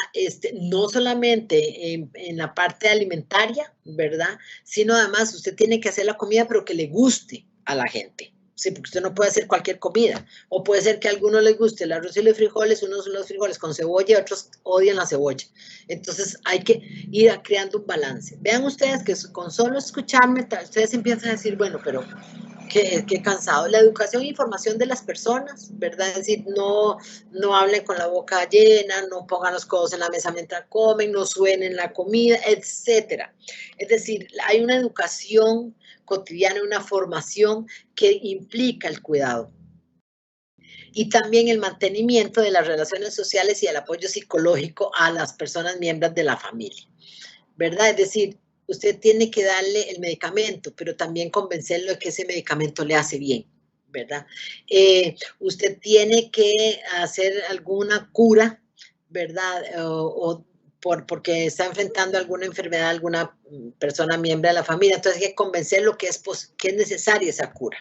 Speaker 2: No solamente en la parte alimentaria, ¿verdad? Sino además usted tiene que hacer la comida, pero que le guste a la gente. Sí, porque usted no puede hacer cualquier comida. O puede ser que a algunos les guste el arroz y los frijoles, unos los frijoles con cebolla y otros odian la cebolla. Entonces hay que ir creando un balance. Vean ustedes que con solo escucharme, ustedes empiezan a decir, bueno, pero qué cansado. La educación e información de las personas, ¿verdad? Es decir, no hablen con la boca llena, no pongan los codos en la mesa mientras comen, no suenen la comida, etcétera. Es decir, hay una educación cotidiana, una formación que implica el cuidado. Y también el mantenimiento de las relaciones sociales y el apoyo psicológico a las personas miembros de la familia, ¿verdad? Es decir, usted tiene que darle el medicamento, pero también convencerlo de que ese medicamento le hace bien, ¿verdad? Usted tiene que hacer alguna cura, ¿verdad? Porque está enfrentando alguna enfermedad, alguna persona miembro de la familia, entonces hay que convencerlo que es necesaria esa cura,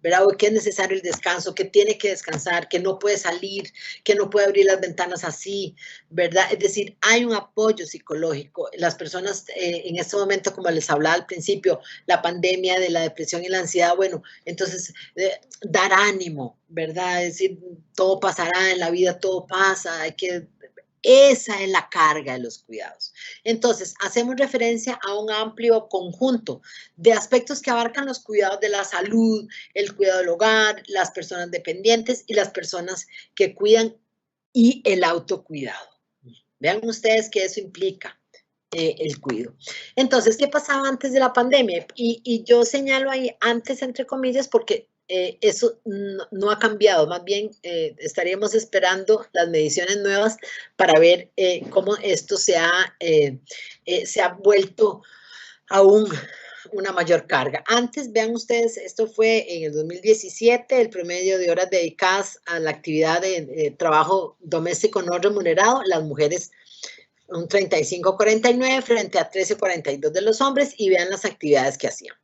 Speaker 2: ¿verdad? O que es necesario el descanso, que tiene que descansar, que no puede salir, que no puede abrir las ventanas así, ¿verdad? Es decir, hay un apoyo psicológico. Las personas en este momento, como les hablaba al principio, la pandemia de la depresión y la ansiedad, bueno, entonces dar ánimo, ¿verdad? Es decir, todo pasará en la vida, todo pasa, esa es la carga de los cuidados. Entonces, hacemos referencia a un amplio conjunto de aspectos que abarcan los cuidados de la salud, el cuidado del hogar, las personas dependientes y las personas que cuidan y el autocuidado. Vean ustedes que eso implica el cuidado. Entonces, ¿qué pasaba antes de la pandemia? Y yo señalo ahí antes, entre comillas, porque eso no ha cambiado, más bien estaríamos esperando las mediciones nuevas para ver cómo esto se ha vuelto aún una mayor carga. Antes, vean ustedes, esto fue en el 2017, el promedio de horas dedicadas a la actividad de trabajo doméstico no remunerado, las mujeres un 35-49 frente a 13-42 de los hombres, y vean las actividades que hacían,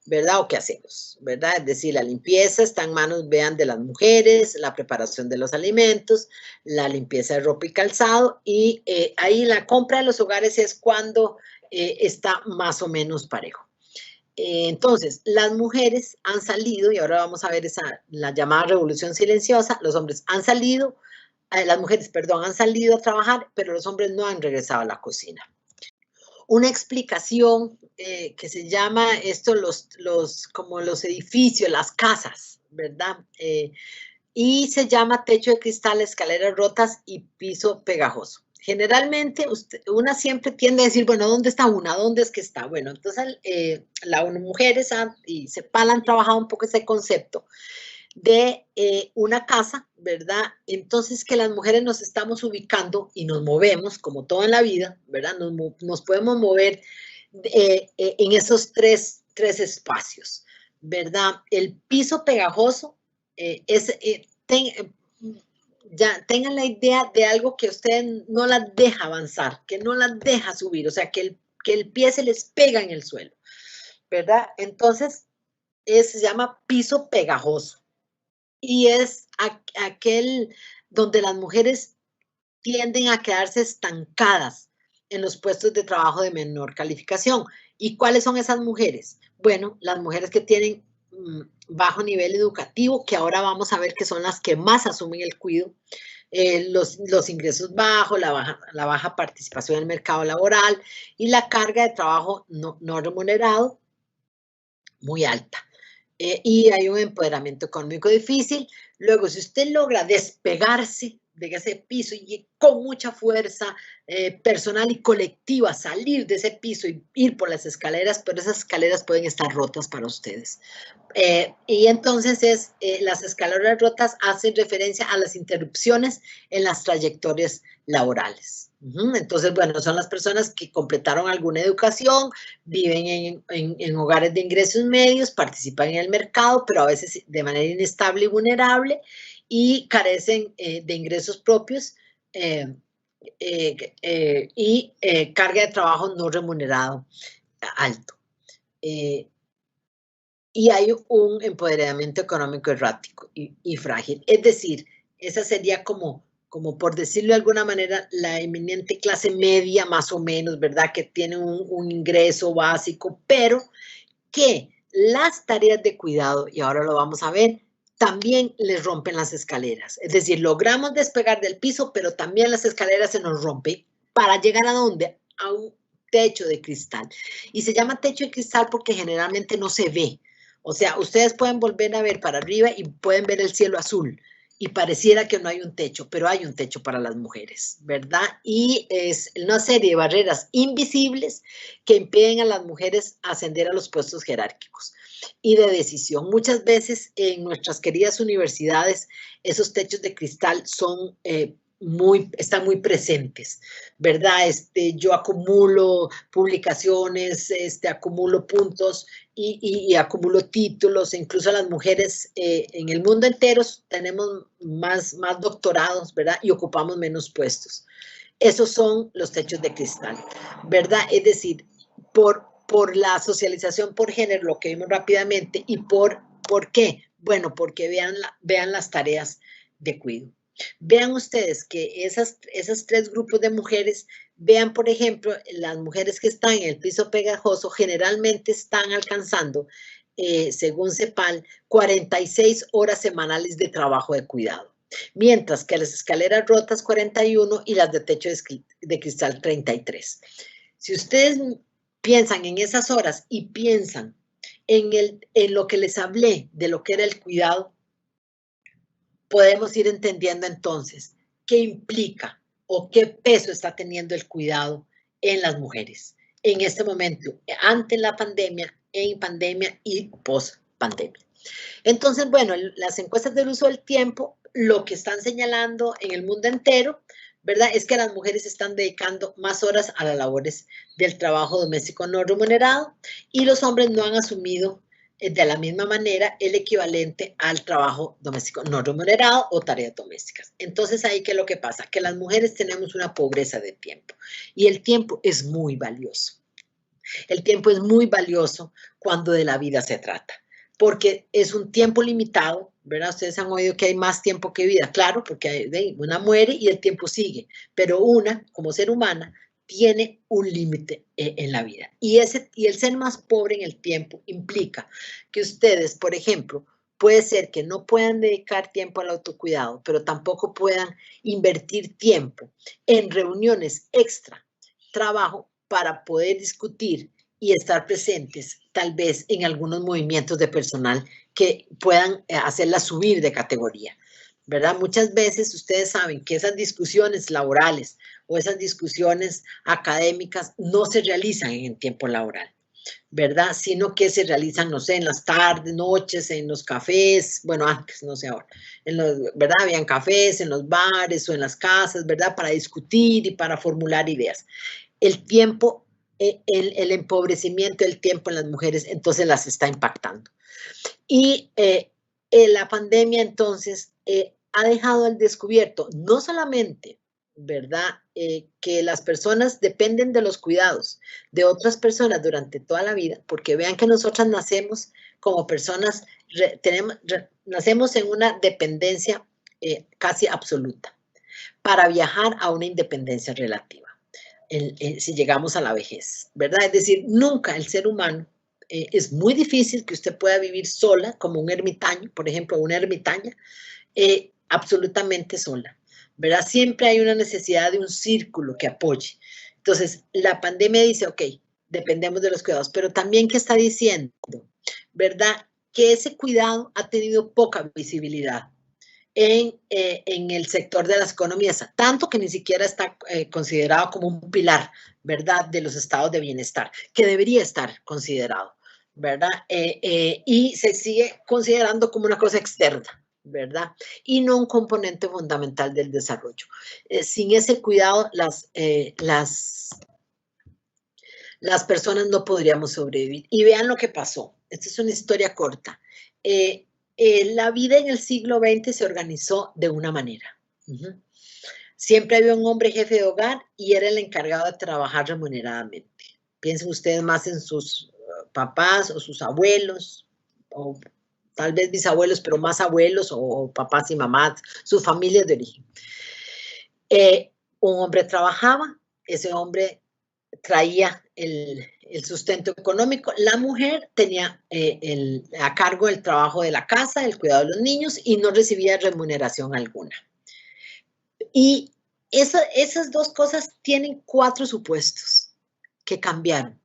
Speaker 2: ¿verdad? O que hacemos, ¿verdad? Es decir, la limpieza está en manos, vean, de las mujeres, la preparación de los alimentos, la limpieza de ropa y calzado, y ahí la compra de los hogares es cuando está más o menos parejo. Entonces, las mujeres han salido, y ahora vamos a ver la llamada revolución silenciosa, los hombres han salido, las mujeres, perdón, han salido a trabajar, pero los hombres no han regresado a la cocina. Una explicación que se llama esto como los edificios, las casas, ¿verdad? Y se llama techo de cristal, escaleras rotas y piso pegajoso. Generalmente, una siempre tiende a decir, bueno, ¿dónde está una? ¿Dónde es que está? Bueno, entonces las mujeres y CEPAL han trabajado un poco ese concepto de una casa, ¿verdad? Entonces que las mujeres nos estamos ubicando y nos movemos, como todo en la vida, ¿verdad? Nos podemos mover en esos tres espacios, ¿verdad? El piso pegajoso tengan la idea de algo que usted no las deja avanzar, que no las deja subir, o sea, que el pie se les pega en el suelo, ¿verdad? Entonces, se llama piso pegajoso. Y es aquel donde las mujeres tienden a quedarse estancadas en los puestos de trabajo de menor calificación. ¿Y cuáles son esas mujeres? Bueno, las mujeres que tienen bajo nivel educativo, que ahora vamos a ver que son las que más asumen el cuidado, los ingresos bajos, la baja participación en el mercado laboral y la carga de trabajo no remunerado muy alta. Y hay un empoderamiento económico difícil. Luego, si usted logra despegarse ese piso y con mucha fuerza personal y colectiva salir de ese piso y ir por las escaleras, pero esas escaleras pueden estar rotas para ustedes. Y entonces las escaleras rotas hacen referencia a las interrupciones en las trayectorias laborales. Entonces, bueno, son las personas que completaron alguna educación, viven en hogares de ingresos medios, participan en el mercado, pero a veces de manera inestable y vulnerable, y carecen de ingresos propios y carga de trabajo no remunerado alto. Y hay un empoderamiento económico errático y frágil. Es decir, esa sería como por decirlo de alguna manera, la eminente clase media, más o menos, ¿verdad? Que tiene un ingreso básico, pero que las tareas de cuidado, y ahora lo vamos a ver, también les rompen las escaleras. Es decir, logramos despegar del piso, pero también las escaleras se nos rompen. ¿Para llegar a dónde? A un techo de cristal. Y se llama techo de cristal porque generalmente no se ve. O sea, ustedes pueden volver a ver para arriba y pueden ver el cielo azul. Y pareciera que no hay un techo, pero hay un techo para las mujeres, ¿verdad? Y es una serie de barreras invisibles que impiden a las mujeres ascender a los puestos jerárquicos y de decisión. Muchas veces en nuestras queridas universidades esos techos de cristal son están muy presentes, ¿verdad? Yo acumulo publicaciones, acumulo puntos y acumulo títulos, incluso las mujeres en el mundo entero tenemos más doctorados, ¿verdad? Y ocupamos menos puestos. Esos son los techos de cristal, ¿verdad? Es decir, por la socialización por género, lo que vimos rápidamente, y ¿por qué? Bueno, porque vean las tareas de cuidado. Vean ustedes que esos tres grupos de mujeres, vean, por ejemplo, las mujeres que están en el piso pegajoso generalmente están alcanzando, según CEPAL, 46 horas semanales de trabajo de cuidado. Mientras que las escaleras rotas 41 y las de techo de cristal 33. Si ustedes piensan en esas horas y piensan en lo que les hablé de lo que era el cuidado, podemos ir entendiendo entonces qué implica o qué peso está teniendo el cuidado en las mujeres en este momento, ante la pandemia, en pandemia y post pandemia. Entonces, bueno, las encuestas del uso del tiempo, lo que están señalando en el mundo entero, ¿verdad? Es que las mujeres están dedicando más horas a las labores del trabajo doméstico no remunerado y los hombres no han asumido de la misma manera el equivalente al trabajo doméstico no remunerado o tareas domésticas. Entonces, ahí, ¿qué es lo que pasa? Que las mujeres tenemos una pobreza de tiempo y el tiempo es muy valioso. El tiempo es muy valioso cuando de la vida se trata, porque es un tiempo limitado, ¿verdad? Ustedes han oído que hay más tiempo que vida, claro, porque una muere y el tiempo sigue, pero una, como ser humana, tiene un límite en la vida. Y el ser más pobre en el tiempo implica que ustedes, por ejemplo, puede ser que no puedan dedicar tiempo al autocuidado, pero tampoco puedan invertir tiempo en reuniones extra, trabajo, para poder discutir y estar presentes tal vez en algunos movimientos de personal que puedan hacerla subir de categoría, ¿verdad? Muchas veces ustedes saben que esas discusiones laborales o esas discusiones académicas no se realizan en tiempo laboral, ¿verdad? Sino que se realizan, no sé, en las tardes, noches, en los cafés, bueno, antes, no sé ahora, ¿verdad? Habían cafés en los bares o en las casas, ¿verdad? Para discutir y para formular ideas. El tiempo, el empobrecimiento del tiempo en las mujeres, entonces las está impactando. Y la pandemia, entonces, ha dejado al descubierto, no solamente, ¿verdad?, que las personas dependen de los cuidados de otras personas durante toda la vida, porque vean que nosotras nacemos como personas, nacemos en una dependencia casi absoluta, para viajar a una independencia relativa. Si llegamos a la vejez, ¿verdad? Es decir, nunca el ser humano, es muy difícil que usted pueda vivir sola, como un ermitaño, por ejemplo, una ermitaña, absolutamente sola, ¿verdad? Siempre hay una necesidad de un círculo que apoye. Entonces, la pandemia dice, ok, dependemos de los cuidados, pero también, ¿qué está diciendo? ¿Verdad? Que ese cuidado ha tenido poca visibilidad en el sector de las economías, tanto que ni siquiera está considerado como un pilar, ¿verdad?, de los estados de bienestar, que debería estar considerado, ¿verdad? Y se sigue considerando como una cosa externa, ¿verdad? Y no un componente fundamental del desarrollo. Sin ese cuidado, las personas no podríamos sobrevivir. Y vean lo que pasó. Esta es una historia corta. La vida en el siglo XX se organizó de una manera. Siempre había un hombre jefe de hogar y era el encargado de trabajar remuneradamente. Piensen ustedes más en sus papás o sus abuelos, o tal vez bisabuelos, pero más abuelos o papás y mamás, sus familias de origen. Un hombre trabajaba, ese hombre traía el sustento económico. La mujer tenía a cargo el trabajo de la casa, el cuidado de los niños y no recibía remuneración alguna. Y esas dos cosas tienen 4 supuestos que cambiaron.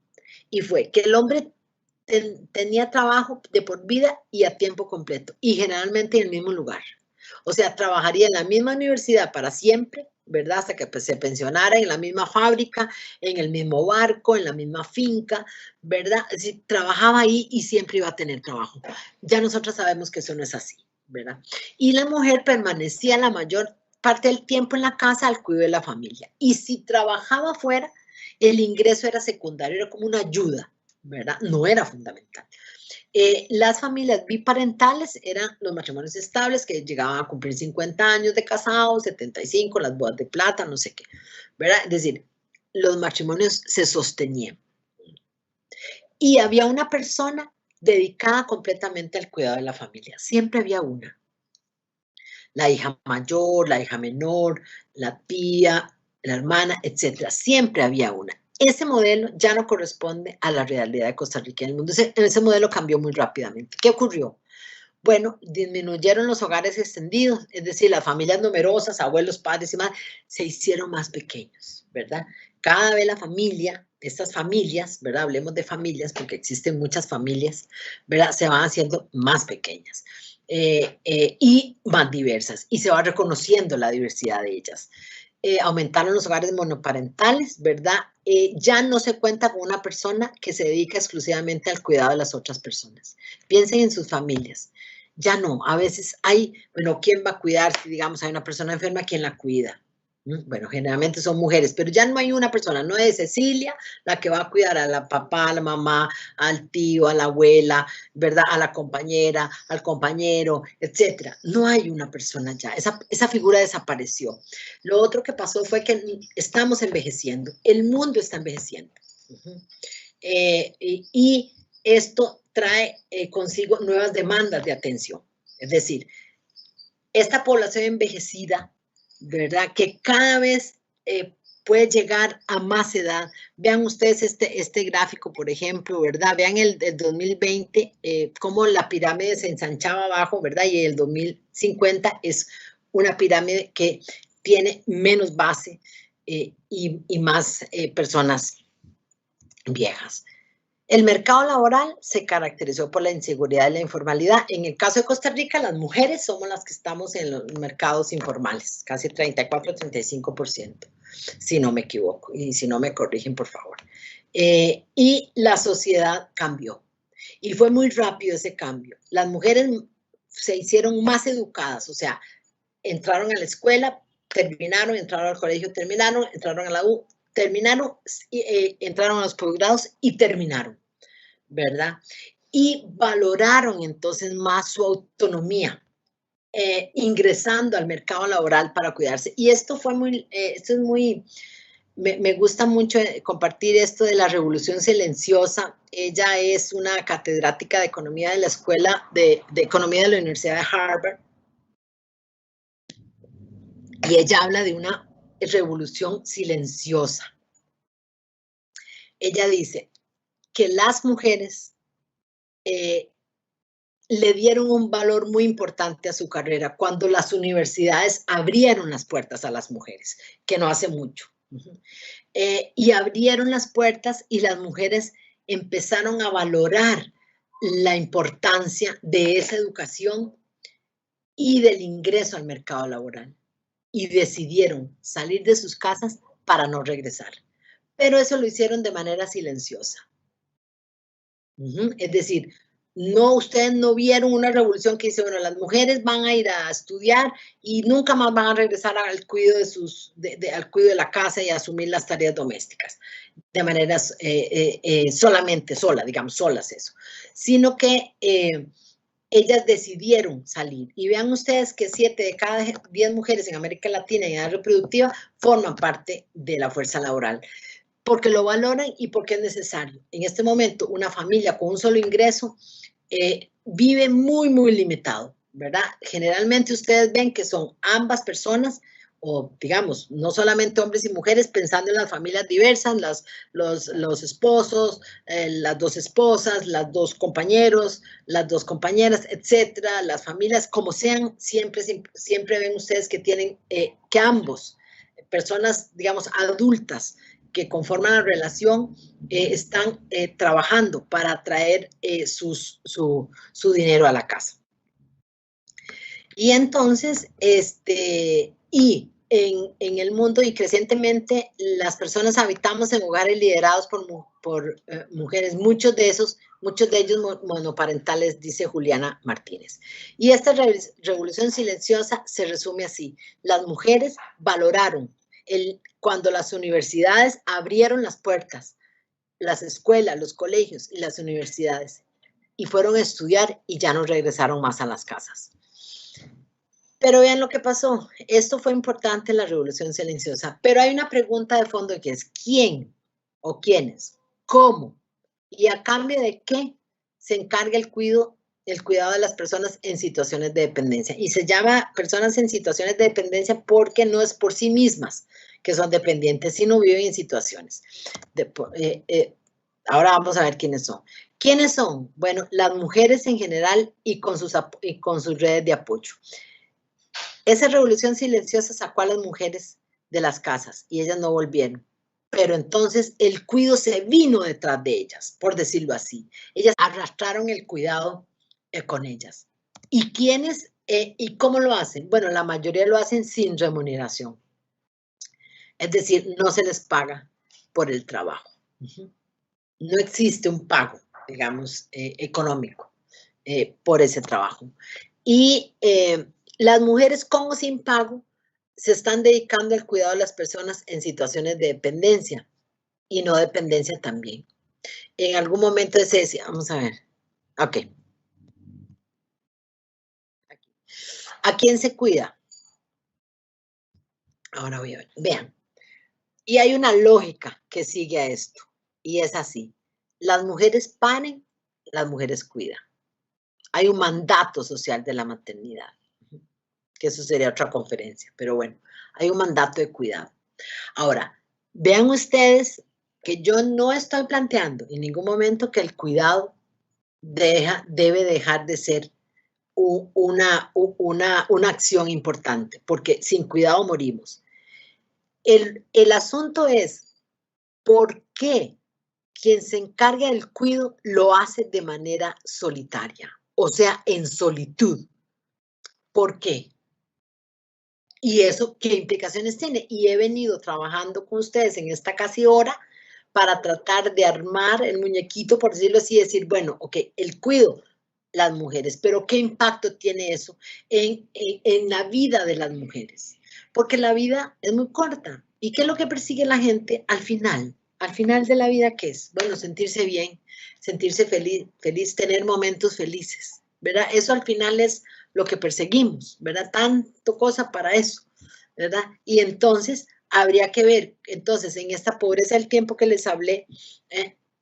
Speaker 2: Y fue que el hombre tenía trabajo de por vida y a tiempo completo y generalmente en el mismo lugar. O sea, trabajaría en la misma universidad para siempre, ¿verdad? Hasta que pues, se pensionara, en la misma fábrica, en el mismo barco, en la misma finca, ¿verdad? Es decir, trabajaba ahí y siempre iba a tener trabajo. Ya nosotros sabemos que eso no es así, ¿verdad? Y la mujer permanecía la mayor parte del tiempo en la casa al cuidado de la familia. Y si trabajaba fuera, el ingreso era secundario, era como una ayuda, ¿verdad? No era fundamental. Las familias biparentales eran los matrimonios estables que llegaban a cumplir 50 años de casados, 75, las bodas de plata, no sé qué, ¿verdad? Es decir, los matrimonios se sostenían. Y había una persona dedicada completamente al cuidado de la familia. Siempre había una. La hija mayor, la hija menor, la tía, la hermana, etcétera. Siempre había una. Ese modelo ya no corresponde a la realidad de Costa Rica y el mundo. Ese modelo cambió muy rápidamente. ¿Qué ocurrió? Bueno, disminuyeron los hogares extendidos, es decir, las familias numerosas, abuelos, padres y madres, se hicieron más pequeños, ¿verdad? Cada vez la familia, estas familias, ¿verdad? Hablemos de familias porque existen muchas familias, ¿verdad? Se van haciendo más pequeñas y más diversas y se va reconociendo la diversidad de ellas. Aumentaron los hogares monoparentales, ¿verdad? Ya no se cuenta con una persona que se dedica exclusivamente al cuidado de las otras personas. Piensen en sus familias. Ya no, a veces hay, bueno, ¿quién va a cuidar? Si digamos hay una persona enferma, ¿quién la cuida? Bueno, generalmente son mujeres, pero ya no hay una persona, no es Cecilia la que va a cuidar a la papá, a la mamá, al tío, a la abuela, ¿verdad? A la compañera, al compañero, etcétera. No hay una persona ya, esa figura desapareció. Lo otro que pasó fue que estamos envejeciendo, el mundo está envejeciendo. Y esto trae consigo nuevas demandas de atención. Es decir, esta población envejecida, ¿verdad? Que cada vez puede llegar a más edad. Vean ustedes este gráfico, por ejemplo, ¿verdad? Vean el 2020, cómo la pirámide se ensanchaba abajo, ¿verdad? Y el 2050 es una pirámide que tiene menos base y más personas viejas. El mercado laboral se caracterizó por la inseguridad y la informalidad. En el caso de Costa Rica, las mujeres somos las que estamos en los mercados informales, casi 34-35%, si no me equivoco, y si no me corrigen, por favor. Y la sociedad cambió, y fue muy rápido ese cambio. Las mujeres se hicieron más educadas, o sea, entraron a la escuela, terminaron, entraron al colegio, terminaron, entraron a la U, terminaron, entraron a los posgrados y terminaron, ¿verdad? Y valoraron entonces más su autonomía, ingresando al mercado laboral para cuidarse. Y esto fue muy, esto es muy, me gusta mucho compartir esto de la revolución silenciosa. Ella es una catedrática de economía de la Escuela de Economía de la Universidad de Harvard. Y ella habla de una revolución silenciosa. Ella dice que las mujeres le dieron un valor muy importante a su carrera cuando las universidades abrieron las puertas a las mujeres, que no hace mucho. Y abrieron las puertas y las mujeres empezaron a valorar la importancia de esa educación y del ingreso al mercado laboral. Y decidieron salir de sus casas para no regresar. Pero eso lo hicieron de manera silenciosa. Es decir, no, ustedes no vieron una revolución que dice, bueno, las mujeres van a ir a estudiar y nunca más van a regresar al cuidado al cuidado de la casa y a asumir las tareas domésticas de manera solamente sola, digamos, solas eso, sino que ellas decidieron salir. Y vean ustedes que 7 de cada 10 mujeres en América Latina en edad reproductiva forman parte de la fuerza laboral, porque lo valoran y porque es necesario. En este momento, una familia con un solo ingreso vive muy, muy limitado, ¿verdad? Generalmente ustedes ven que son ambas personas, o digamos, no solamente hombres y mujeres, pensando en las familias diversas, los esposos, las dos esposas, las dos compañeros, las dos compañeras, etcétera, las familias, como sean, siempre ven ustedes que tienen, que ambos, personas, digamos, adultas, que conforman la relación, están trabajando para traer su dinero a la casa. Y entonces, en el mundo y crecientemente, las personas habitamos en hogares liderados por mujeres, muchos de ellos monoparentales, dice Juliana Martínez. Y esta revolución silenciosa se resume así: las mujeres valoraron cuando las universidades abrieron las puertas, las escuelas, los colegios y las universidades, y fueron a estudiar y ya no regresaron más a las casas. Pero vean lo que pasó. Esto fue importante en la revolución silenciosa, pero hay una pregunta de fondo que es: ¿quién o quiénes? ¿Cómo? ¿Y a cambio de qué se encarga el cuidado de las personas en situaciones de dependencia? Y se llama personas en situaciones de dependencia porque no es por sí mismas que son dependientes, sino viven en situaciones. Ahora vamos a ver quiénes son. ¿Quiénes son? Bueno, las mujeres en general y con sus redes de apoyo. Esa revolución silenciosa sacó a las mujeres de las casas y ellas no volvieron. Pero entonces el cuidado se vino detrás de ellas, por decirlo así. Ellas arrastraron el cuidado con ellas. ¿Y quiénes y cómo lo hacen? Bueno, la mayoría lo hacen sin remuneración. Es decir, no se les paga por el trabajo. No existe un pago, digamos, económico por ese trabajo. Y las mujeres con o sin pago se están dedicando al cuidado de las personas en situaciones de dependencia y no dependencia también. En algún momento se decía, vamos a ver, ok. Aquí. ¿A quién se cuida? Ahora voy a ver, vean. Y hay una lógica que sigue a esto, y es así: las mujeres paren, las mujeres cuidan. Hay un mandato social de la maternidad, que eso sería otra conferencia, pero bueno, hay un mandato de cuidado. Ahora, vean ustedes que yo no estoy planteando en ningún momento que el cuidado debe dejar de ser una acción importante, porque sin cuidado morimos. El asunto es, ¿por qué quien se encarga del cuidado lo hace de manera solitaria? O sea, en solitud. ¿Por qué? ¿Y eso qué implicaciones tiene? Y he venido trabajando con ustedes en esta casi hora para tratar de armar el muñequito, por decirlo así, decir, bueno, ok, el cuidado, las mujeres, pero ¿qué impacto tiene eso en la vida de las mujeres? Porque la vida es muy corta. ¿Y qué es lo que persigue la gente al final? Al final de la vida, ¿qué es? Bueno, sentirse bien, sentirse feliz, tener momentos felices, ¿verdad? Eso al final es lo que perseguimos, ¿verdad? Tanto cosa para eso, ¿verdad? Y entonces habría que ver, entonces, en esta pobreza del tiempo que les hablé,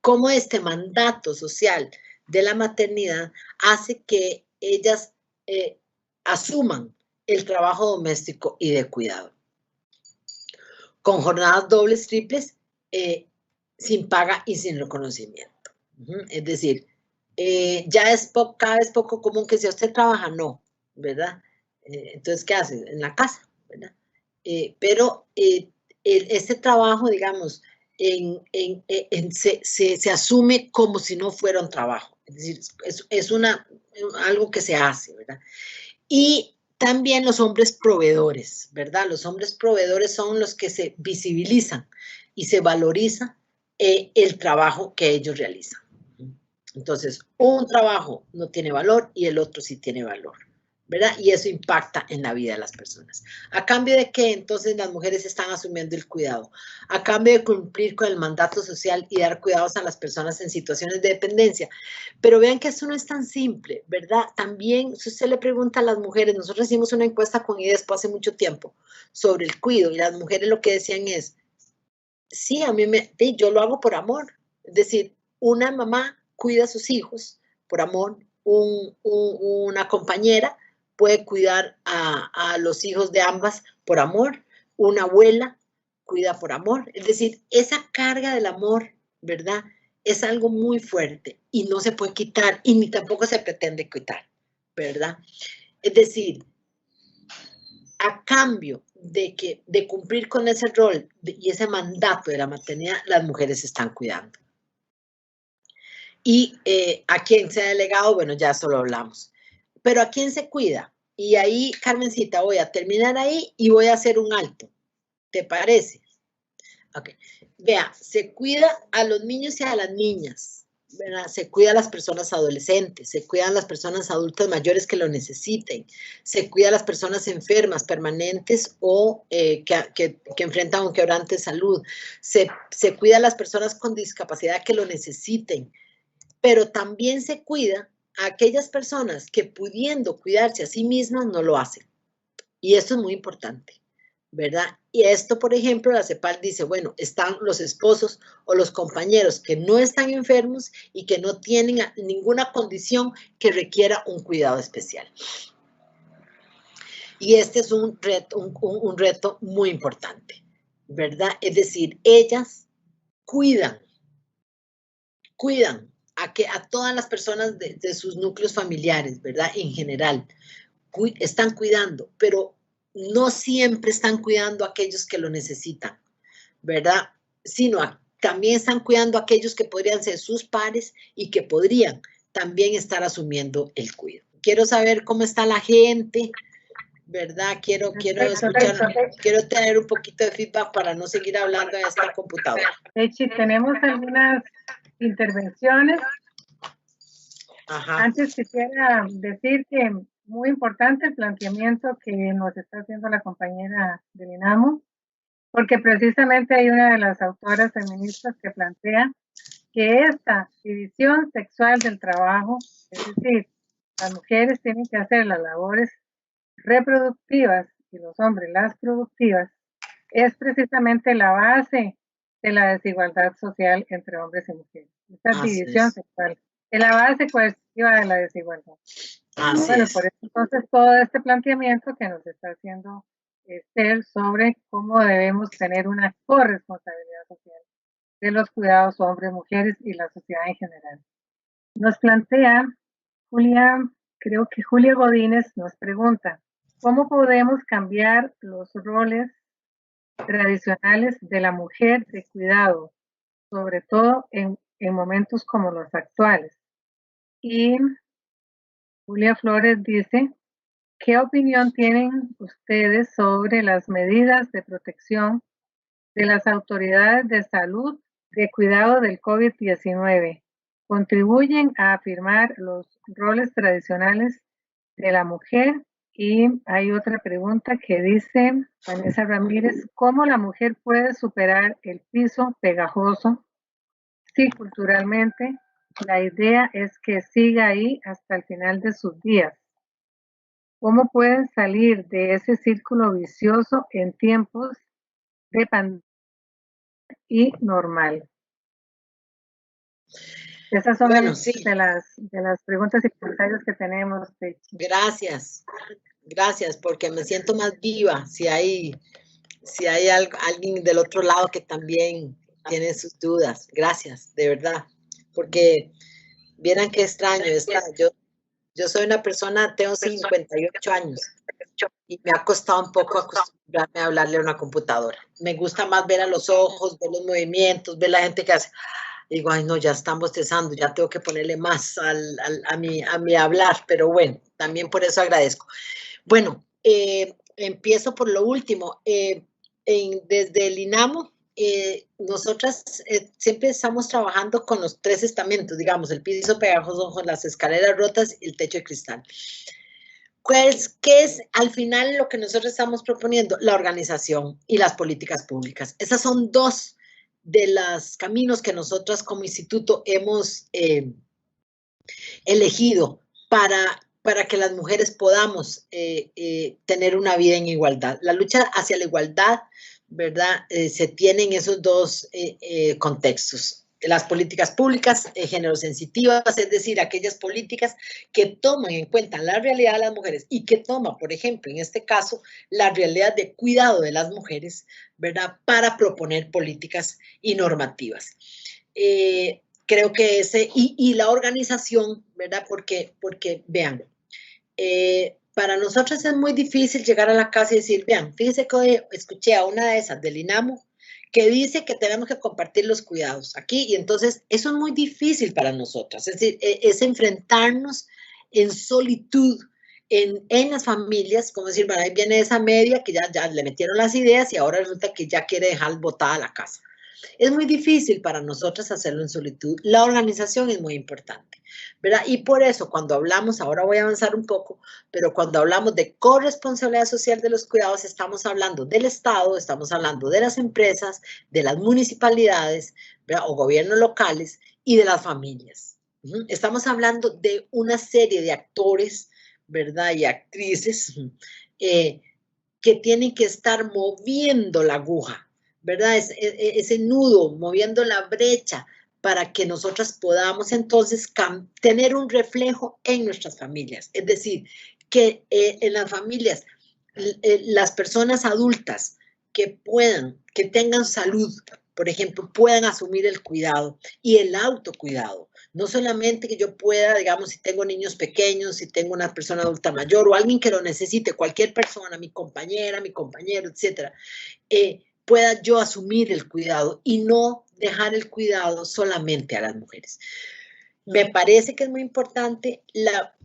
Speaker 2: cómo este mandato social de la maternidad hace que ellas asuman el trabajo doméstico y de cuidado. Con jornadas dobles, triples, sin paga y sin reconocimiento. Es decir, ya es cada vez poco común que si usted trabaja, no, ¿verdad? Entonces, ¿qué hace? En la casa, ¿verdad? Pero este trabajo, digamos, se asume como si no fuera un trabajo. Es decir, es algo que se hace, ¿verdad? Y También los hombres proveedores, ¿verdad? Los hombres proveedores son los que se visibilizan y se valoriza el trabajo que ellos realizan. Entonces, un trabajo no tiene valor y el otro sí tiene valor, ¿verdad? Y eso impacta en la vida de las personas. ¿A cambio de qué? Entonces las mujeres están asumiendo el cuidado. A cambio de cumplir con el mandato social y dar cuidados a las personas en situaciones de dependencia. Pero vean que eso no es tan simple, ¿verdad? También, si usted le pregunta a las mujeres, nosotros hicimos una encuesta con IDESPO hace mucho tiempo sobre el cuidado y las mujeres lo que decían es, sí, yo lo hago por amor. Es decir, una mamá cuida a sus hijos por amor, una compañera puede cuidar a los hijos de ambas por amor, una abuela cuida por amor. Es decir, esa carga del amor, ¿verdad? Es algo muy fuerte y no se puede quitar y ni tampoco se pretende quitar, ¿verdad? Es decir, a cambio de cumplir con ese rol y ese mandato de la maternidad, las mujeres se están cuidando. Y a quién se ha delegado, bueno, ya eso lo hablamos. Pero ¿a quién se cuida? Y ahí, Carmencita, voy a terminar ahí y voy a hacer un alto. ¿Te parece? Ok. Vea, se cuida a los niños y a las niñas, ¿verdad? Se cuida a las personas adolescentes, se cuidan a las personas adultas mayores que lo necesiten, se cuida a las personas enfermas, permanentes o que enfrentan un quebrante de salud, se cuida a las personas con discapacidad que lo necesiten, pero también se cuida a aquellas personas que pudiendo cuidarse a sí mismas no lo hacen. Y esto es muy importante, ¿verdad? Y esto, por ejemplo, la CEPAL dice, bueno, están los esposos o los compañeros que no están enfermos y que no tienen ninguna condición que requiera un cuidado especial. Y este es un reto muy importante, ¿verdad? Es decir, ellas cuidan a todas las personas de sus núcleos familiares, ¿verdad? En general, están cuidando, pero no siempre están cuidando a aquellos que lo necesitan, ¿verdad? Sino también están cuidando a aquellos que podrían ser sus pares y que podrían también estar asumiendo el cuidado. Quiero saber cómo está la gente, ¿verdad? Quiero escuchar, quiero tener un poquito de feedback para no seguir hablando de esta computadora.
Speaker 1: Echi, tenemos algunas intervenciones.
Speaker 2: Ajá.
Speaker 1: Antes quisiera decir que muy importante el planteamiento que nos está haciendo la compañera del INAMU, porque precisamente hay una de las autoras feministas que plantea que esta división sexual del trabajo, es decir, las mujeres tienen que hacer las labores reproductivas y los hombres las productivas, es precisamente la base de la desigualdad social entre hombres y mujeres. Esta división sexual es la base coercitiva de la desigualdad. Bueno, por eso entonces todo este planteamiento que nos está haciendo Esther sobre cómo debemos tener una corresponsabilidad social de los cuidados hombres, mujeres y la sociedad en general. Nos plantea Julia, creo que Julia Godínez nos pregunta, ¿cómo podemos cambiar los roles tradicionales de la mujer de cuidado, sobre todo en momentos como los actuales? Y Julia Flores dice, ¿qué opinión tienen ustedes sobre las medidas de protección de las autoridades de salud de cuidado del COVID-19? ¿Contribuyen a afirmar los roles tradicionales de la mujer? Y hay otra pregunta que dice Vanessa Ramírez, ¿cómo la mujer puede superar el piso pegajoso si culturalmente la idea es que siga ahí hasta el final de sus días? ¿Cómo pueden salir de ese círculo vicioso en tiempos de pandemia y normal? Esas son de las preguntas y comentarios que tenemos, Pechi.
Speaker 2: Gracias, porque me siento más viva si hay alguien del otro lado que también tiene sus dudas. Gracias, de verdad, porque vieran qué extraño. Yo soy una persona, tengo 58 años y me ha costado un poco acostumbrarme a hablarle a una computadora. Me gusta más ver a los ojos, ver los movimientos, ver la gente que hace. Digo, ay no, ya están bostezando, ya tengo que ponerle más a mi hablar, pero bueno, también por eso agradezco. Bueno, empiezo por lo último. Desde el INAMO, nosotras siempre estamos trabajando con los 3 estamentos, digamos, el piso pegajoso, las escaleras rotas y el techo de cristal. ¿Qué es al final lo que nosotros estamos proponiendo? La organización y las políticas públicas. Esas son 2 de los caminos que nosotras como instituto hemos elegido para que las mujeres podamos tener una vida en igualdad. La lucha hacia la igualdad, ¿verdad? Se tiene en esos 2 contextos. Las políticas públicas género-sensitivas, es decir, aquellas políticas que toman en cuenta la realidad de las mujeres y que toman, por ejemplo, en este caso, la realidad de cuidado de las mujeres, ¿verdad? Para proponer políticas y normativas. Creo que y la organización, ¿verdad? Porque vean, para nosotros es muy difícil llegar a la casa y decir, vean, fíjense que hoy escuché a una de esas del INAMO que dice que tenemos que compartir los cuidados aquí, y entonces eso es muy difícil para nosotras, es decir, es enfrentarnos en solitud en las familias, como decir, bueno, ahí viene esa media que ya le metieron las ideas y ahora resulta que ya quiere dejar botada la casa. Es muy difícil para nosotras hacerlo en solitud. La organización es muy importante, ¿verdad? Y por eso cuando hablamos, ahora voy a avanzar un poco, pero cuando hablamos de corresponsabilidad social de los cuidados, estamos hablando del Estado, estamos hablando de las empresas, de las municipalidades, ¿verdad? O gobiernos locales y de las familias. Estamos hablando de una serie de actores, ¿verdad? Y actrices que tienen que estar moviendo la aguja, ¿verdad? Ese nudo, moviendo la brecha para que nosotras podamos entonces tener un reflejo en nuestras familias. Es decir, que en las familias, las personas adultas que tengan salud, por ejemplo, puedan asumir el cuidado y el autocuidado. No solamente que yo pueda, digamos, si tengo niños pequeños, si tengo una persona adulta mayor o alguien que lo necesite, cualquier persona, mi compañera, mi compañero, etcétera, pueda yo asumir el cuidado y no dejar el cuidado solamente a las mujeres. Me parece que es muy importante la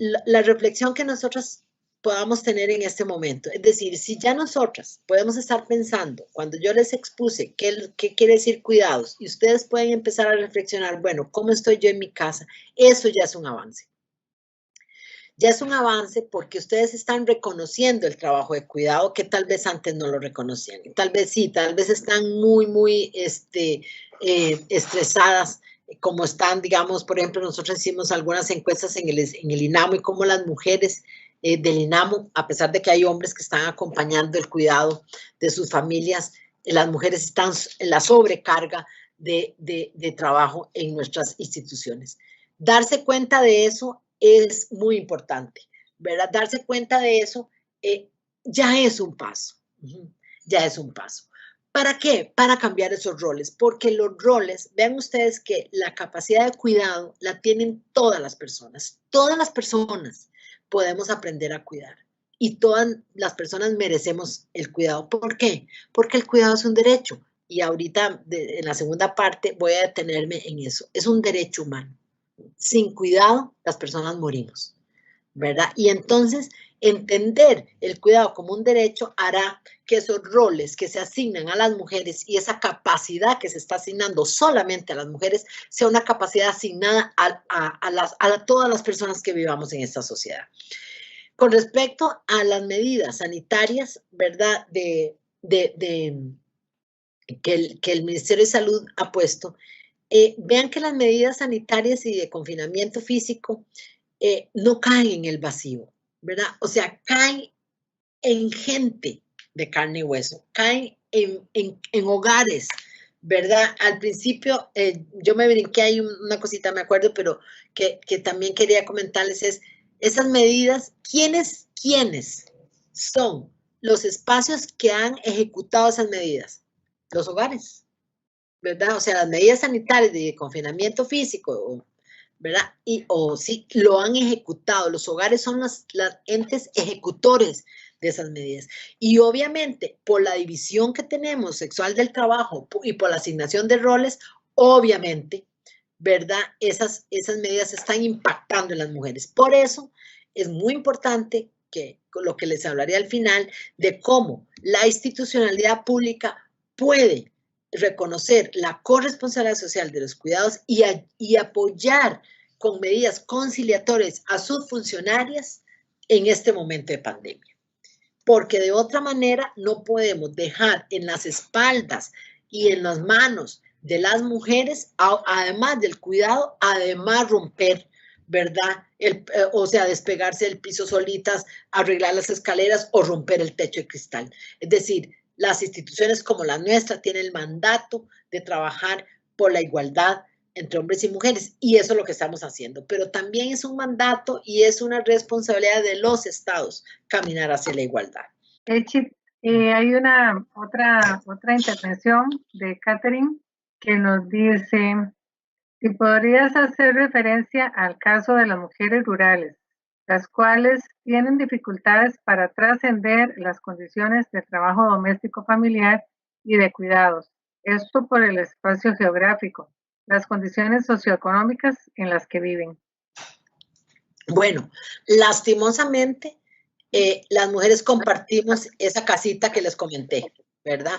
Speaker 2: reflexión que nosotros podamos tener en este momento. Es decir, si ya nosotras podemos estar pensando, cuando yo les expuse qué quiere decir cuidados, y ustedes pueden empezar a reflexionar, bueno, ¿cómo estoy yo en mi casa? Eso ya es un avance. Ya es un avance porque ustedes están reconociendo el trabajo de cuidado que tal vez antes no lo reconocían. Tal vez sí, tal vez están muy estresadas, como están, digamos, por ejemplo, nosotros hicimos algunas encuestas en el INAMO y cómo las mujeres del INAMO, a pesar de que hay hombres que están acompañando el cuidado de sus familias, las mujeres están en la sobrecarga de trabajo en nuestras instituciones. Darse cuenta de eso es muy importante, ¿verdad? Darse cuenta de eso ya es un paso, ya es un paso. ¿Para qué? Para cambiar esos roles, porque los roles, vean ustedes que la capacidad de cuidado la tienen todas las personas podemos aprender a cuidar y todas las personas merecemos el cuidado. ¿Por qué? Porque el cuidado es un derecho y ahorita en la segunda parte voy a detenerme en eso, es un derecho humano. Sin cuidado, las personas morimos, ¿verdad? Y entonces, entender el cuidado como un derecho hará que esos roles que se asignan a las mujeres y esa capacidad que se está asignando solamente a las mujeres sea una capacidad asignada a todas las personas que vivamos en esta sociedad. Con respecto a las medidas sanitarias, ¿verdad? Que el Ministerio de Salud ha puesto, vean que las medidas sanitarias y de confinamiento físico no caen en el vacío, ¿verdad? O sea, caen en gente de carne y hueso, caen en hogares, ¿verdad? Al principio yo me brinqué ahí una cosita, me acuerdo, pero que también quería comentarles es, esas medidas, ¿quiénes son los espacios que han ejecutado esas medidas? Los hogares, ¿verdad? O sea, las medidas sanitarias de confinamiento físico, ¿verdad? O sí, lo han ejecutado. Los hogares son los entes ejecutores de esas medidas. Y obviamente, por la división que tenemos sexual del trabajo y por la asignación de roles, obviamente, ¿verdad? Esas medidas están impactando en las mujeres. Por eso es muy importante lo que les hablaré al final, de cómo la institucionalidad pública puede reconocer la corresponsabilidad social de los cuidados y apoyar con medidas conciliatorias a sus funcionarias en este momento de pandemia. Porque de otra manera no podemos dejar en las espaldas y en las manos de las mujeres, además del cuidado, además romper, ¿verdad? O sea, despegarse del piso solitas, arreglar las escaleras o romper el techo de cristal. Es decir, las instituciones como la nuestra tienen el mandato de trabajar por la igualdad entre hombres y mujeres, y eso es lo que estamos haciendo, pero también es un mandato y es una responsabilidad de los estados caminar hacia la igualdad.
Speaker 1: Chip, hay una otra intervención de Catherine que nos dice, si podrías hacer referencia al caso de las mujeres rurales, las cuales tienen dificultades para trascender las condiciones de trabajo doméstico familiar y de cuidados. Esto por el espacio geográfico, las condiciones socioeconómicas en las que viven.
Speaker 2: Bueno, lastimosamente, las mujeres compartimos esa casita que les comenté, ¿verdad?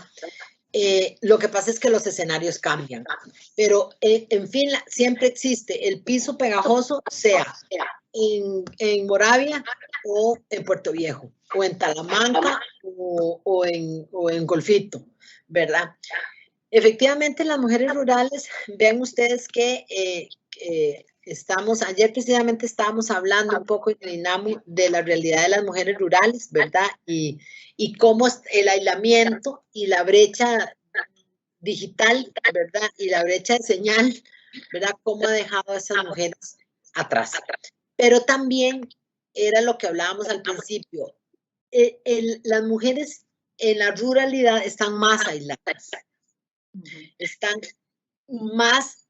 Speaker 2: Lo que pasa es que los escenarios cambian, pero en fin, siempre existe el piso pegajoso, sea en Moravia o en Puerto Viejo, o en Talamanca o en Golfito, ¿verdad? Efectivamente, las mujeres rurales, vean ustedes que ayer precisamente estábamos hablando un poco en el INAMU de la realidad de las mujeres rurales, ¿verdad? Y cómo el aislamiento y la brecha digital, ¿verdad? Y la brecha de señal, ¿verdad? Cómo ha dejado a esas mujeres atrás. Pero también era lo que hablábamos al principio, las mujeres en la ruralidad están más aisladas, están más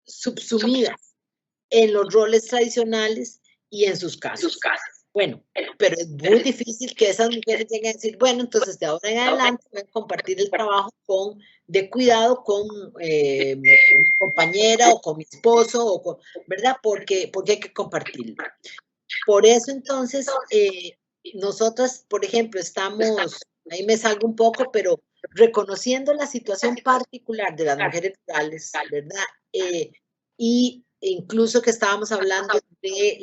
Speaker 2: subsumidas en los roles tradicionales y en sus casas. Bueno, pero es muy difícil que esas mujeres lleguen a decir, bueno, entonces de ahora en adelante voy a compartir el trabajo de cuidado con mi compañera o con mi esposo, ¿verdad? Porque hay que compartirlo. Por eso entonces, nosotras, por ejemplo, ahí me salgo un poco, pero reconociendo la situación particular de las mujeres rurales, ¿verdad? Y incluso que estábamos hablando de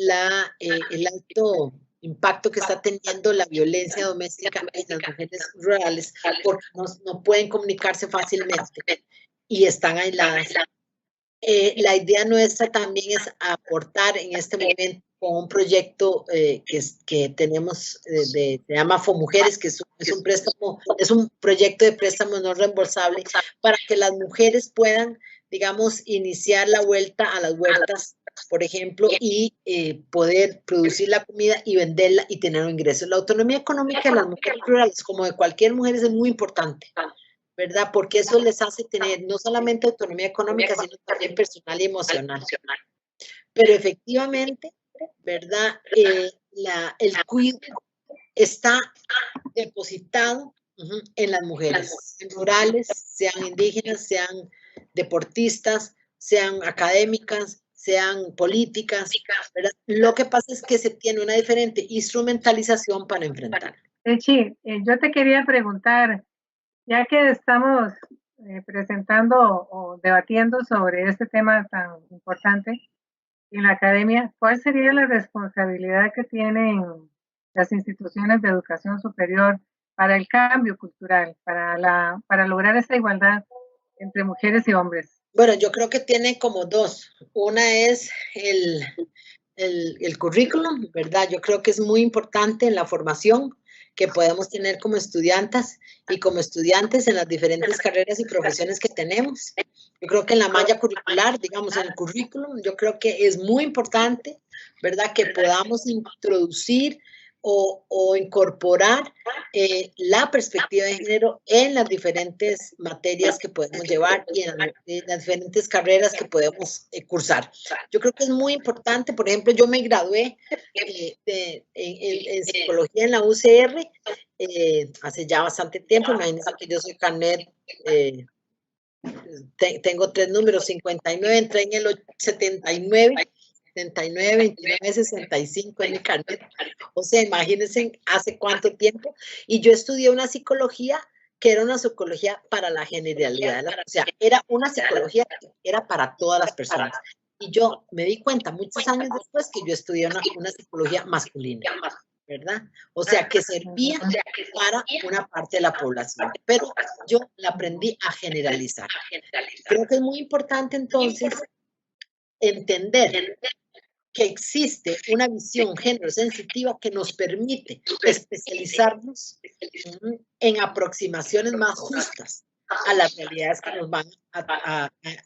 Speaker 2: el alto impacto que está teniendo la violencia doméstica en las mujeres rurales, porque no pueden comunicarse fácilmente y están aisladas. La idea nuestra también es aportar en este momento con un proyecto que tenemos, se llama FOMujeres, que es un proyecto de préstamo no reembolsable para que las mujeres puedan, digamos, iniciar la vuelta a las huertas, por ejemplo, y poder producir la comida y venderla y tener un ingreso. La autonomía económica de las mujeres rurales, como de cualquier mujer, es muy importante, ¿verdad? Porque eso les hace tener no solamente autonomía económica, sino también personal y emocional. Pero efectivamente, ¿verdad? El cuidado está depositado en las mujeres rurales, sean indígenas, sean deportistas, sean académicas, sean políticas, ¿verdad? Lo que pasa es que se tiene una diferente instrumentalización para enfrentar.
Speaker 1: Sí, yo te quería preguntar, ya que estamos presentando o debatiendo sobre este tema tan importante en la academia, ¿cuál sería la responsabilidad que tienen las instituciones de educación superior para el cambio cultural, para lograr esa igualdad entre mujeres y hombres?
Speaker 2: Bueno, yo creo que tiene como dos. Una es el currículum, ¿verdad? Yo creo que es muy importante en la formación que podemos tener como estudiantas y como estudiantes en las diferentes carreras y profesiones que tenemos. Yo creo que en la malla curricular, digamos, en el currículum, yo creo que es muy importante, ¿verdad? Que podamos introducir o incorporar la perspectiva de género en las diferentes materias que podemos llevar y en las diferentes carreras que podemos cursar. Yo creo que es muy importante, por ejemplo, yo me gradué en psicología en la UCR hace ya bastante tiempo, imagínense que yo soy carnet, tengo 3 números, 59, entré en el 79, 79, 29, 65 en mi carnet. O sea, imagínense hace cuánto tiempo. Y yo estudié una psicología que era una psicología para la generalidad. O sea, era una psicología que era para todas las personas. Y yo me di cuenta muchos años después que yo estudié una psicología masculina, ¿verdad? O sea, que servía para una parte de la población, pero yo la aprendí a generalizar. Creo que es muy importante entonces entender que existe una visión género sensitiva que nos permite especializarnos en aproximaciones más justas a las realidades que nos van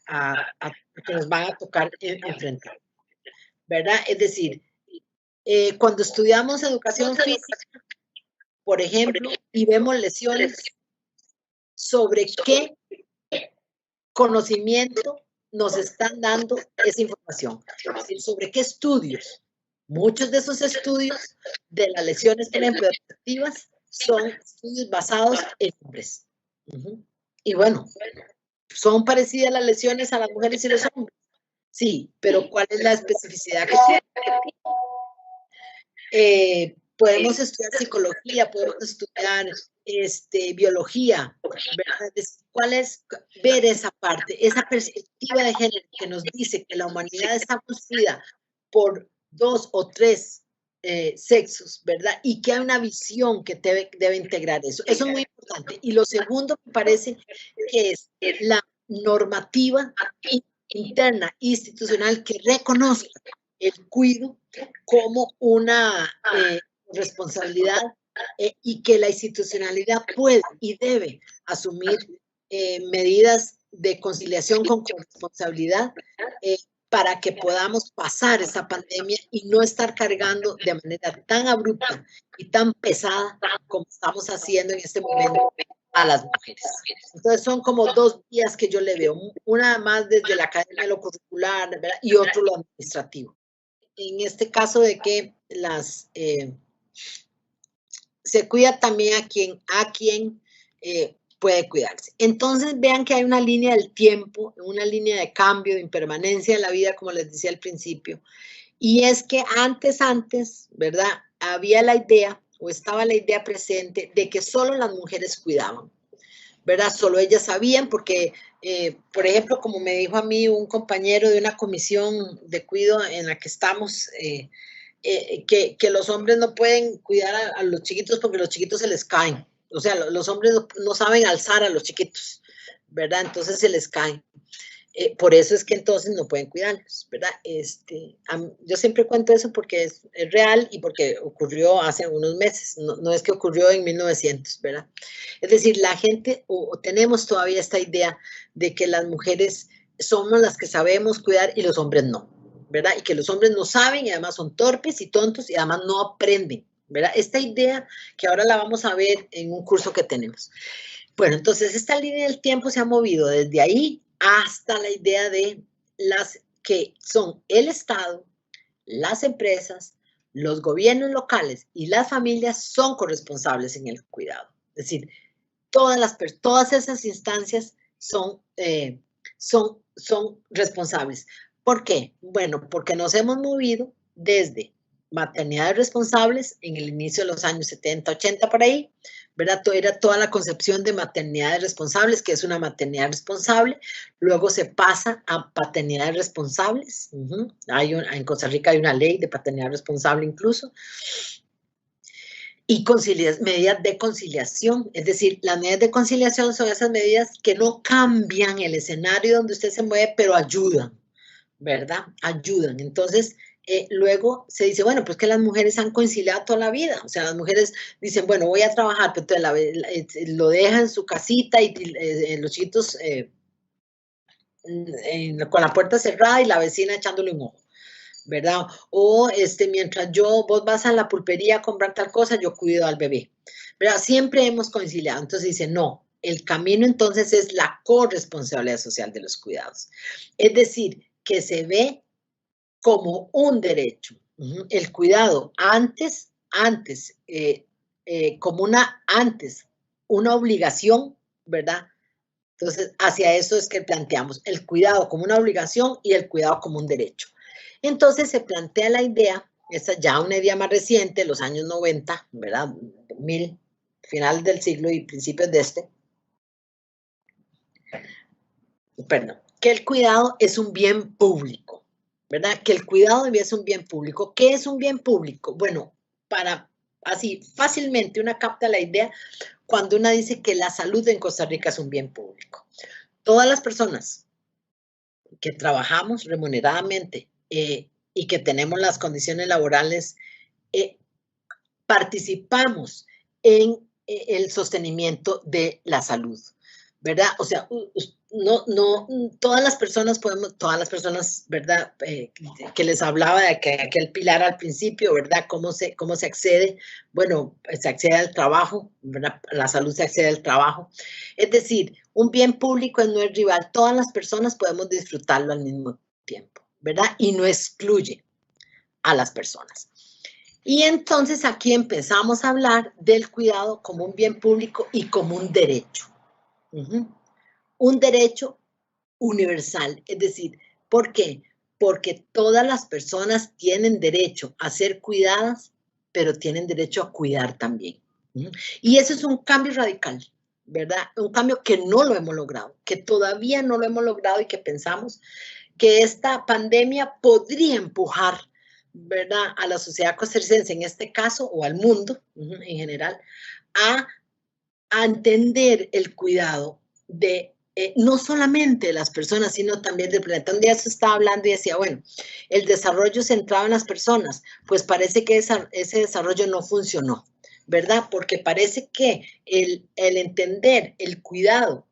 Speaker 2: a tocar enfrentar, ¿verdad? Es decir, cuando estudiamos educación física, por ejemplo, y vemos lesiones, ¿sobre qué conocimiento nos están dando esa información? ¿Sobre qué estudios? Muchos de esos estudios de las lesiones, por ejemplo, deportivas, son estudios basados en hombres. Y bueno, ¿son parecidas las lesiones a las mujeres y los hombres? Sí, pero ¿cuál es la especificidad que tiene? Podemos estudiar psicología, podemos estudiar biología, ¿verdad? ¿Cuál es ver esa parte, esa perspectiva de género que nos dice que la humanidad está construida por 2 o 3 sexos, ¿verdad? Y que hay una visión que debe integrar eso. Eso es muy importante. Y lo segundo me parece que es la normativa interna institucional que reconozca el cuidado como una responsabilidad y que la institucionalidad puede y debe asumir medidas de conciliación con corresponsabilidad para que podamos pasar esa pandemia y no estar cargando de manera tan abrupta y tan pesada como estamos haciendo en este momento a las mujeres. Entonces son como 2 vías que yo le veo, una más desde la academia de lo curricular, ¿verdad? Y otro lo administrativo. En este caso de que se cuida también a quien puede cuidarse. Entonces vean que hay una línea del tiempo, una línea de cambio, de impermanencia de la vida, como les decía al principio. Y es que antes, ¿verdad? Había la idea, o estaba la idea presente, de que solo las mujeres cuidaban, ¿verdad? Solo ellas sabían, porque, por ejemplo, como me dijo a mí un compañero de una comisión de cuidado en la que estamos, que los hombres no pueden cuidar a los chiquitos porque los chiquitos se les caen. O sea, los hombres no saben alzar a los chiquitos, ¿verdad? Entonces se les caen. Por eso es que entonces no pueden cuidarlos, ¿verdad? Yo siempre cuento eso porque es real y porque ocurrió hace unos meses, no es que ocurrió en 1900, ¿verdad? Es decir, la gente, o tenemos todavía esta idea de que las mujeres somos las que sabemos cuidar y los hombres no, ¿verdad? Y que los hombres no saben y además son torpes y tontos y además no aprenden, ¿verdad? Esta idea que ahora la vamos a ver en un curso que tenemos. Bueno, entonces esta línea del tiempo se ha movido desde ahí hasta la idea de las que son el Estado, las empresas, los gobiernos locales y las familias son corresponsables en el cuidado. Es decir, todas esas instancias son responsables. ¿Por qué? Bueno, porque nos hemos movido desde maternidades responsables en el inicio de los años 70, 80 por ahí, ¿verdad? Era toda la concepción de maternidades responsables, que es una maternidad responsable. Luego se pasa a paternidades responsables. En Costa Rica hay una ley de paternidad responsable incluso. Y medidas de conciliación, es decir, las medidas de conciliación son esas medidas que no cambian el escenario donde usted se mueve, pero ayudan, ¿verdad? Ayudan. Entonces, luego se dice, bueno, pues que las mujeres han conciliado toda la vida. O sea, las mujeres dicen, bueno, voy a trabajar, pero entonces lo dejan en su casita y los chiquitos con la puerta cerrada y la vecina echándole un ojo, ¿verdad? O mientras vos vas a la pulpería a comprar tal cosa, yo cuido al bebé, ¿verdad? Siempre hemos conciliado. Entonces dice, no, el camino entonces es la corresponsabilidad social de los cuidados. Es decir, que se ve como un derecho. El cuidado como una obligación, ¿verdad? Entonces, hacia eso es que planteamos el cuidado como una obligación y el cuidado como un derecho. Entonces se plantea la idea, esta ya una idea más reciente, los años 90, ¿verdad? 2000, final del siglo y principios de este. Perdón, que el cuidado es un bien público, ¿verdad? Que el cuidado debía ser un bien público. ¿Qué es un bien público? Bueno, para así fácilmente una capta la idea cuando una dice que la salud en Costa Rica es un bien público. Todas las personas que trabajamos remuneradamente y que tenemos las condiciones laborales, participamos en el sostenimiento de la salud, ¿verdad? O sea, no, todas las personas podemos, todas las personas, ¿verdad? Que les hablaba de aquel pilar al principio, ¿verdad? ¿Cómo se accede? Bueno, se accede al trabajo, ¿verdad? La salud se accede al trabajo. Es decir, un bien público no es rival, todas las personas podemos disfrutarlo al mismo tiempo, ¿verdad? Y no excluye a las personas. Y entonces aquí empezamos a hablar del cuidado como un bien público y como un derecho. Un derecho universal, es decir, ¿por qué? Porque todas las personas tienen derecho a ser cuidadas, pero tienen derecho a cuidar también. Y eso es un cambio radical, ¿verdad? Un cambio que no lo hemos logrado, que todavía no lo hemos logrado y que pensamos que esta pandemia podría empujar, ¿verdad?, a la sociedad costarricense en este caso, o al mundo en general, a entender el cuidado de no solamente de las personas, sino también del planeta. Un día se estaba hablando y decía, bueno, el desarrollo centrado en las personas, pues parece que ese desarrollo no funcionó, ¿verdad? Porque parece que el entender el cuidado,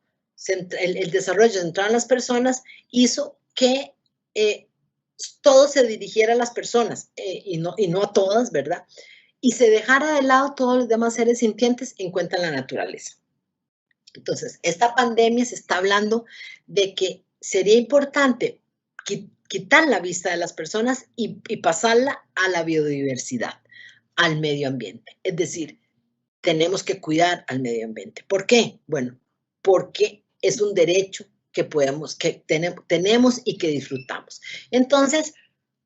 Speaker 2: el desarrollo centrado en las personas hizo que todo se dirigiera a las personas y no a todas, ¿verdad? Y se dejara de lado todos los demás seres sintientes en cuenta la naturaleza. Entonces, esta pandemia se está hablando de que sería importante quitar la vista de las personas y pasarla a la biodiversidad, al medio ambiente. Es decir, tenemos que cuidar al medio ambiente. ¿Por qué? Bueno, porque es un derecho que tenemos y que disfrutamos. Entonces,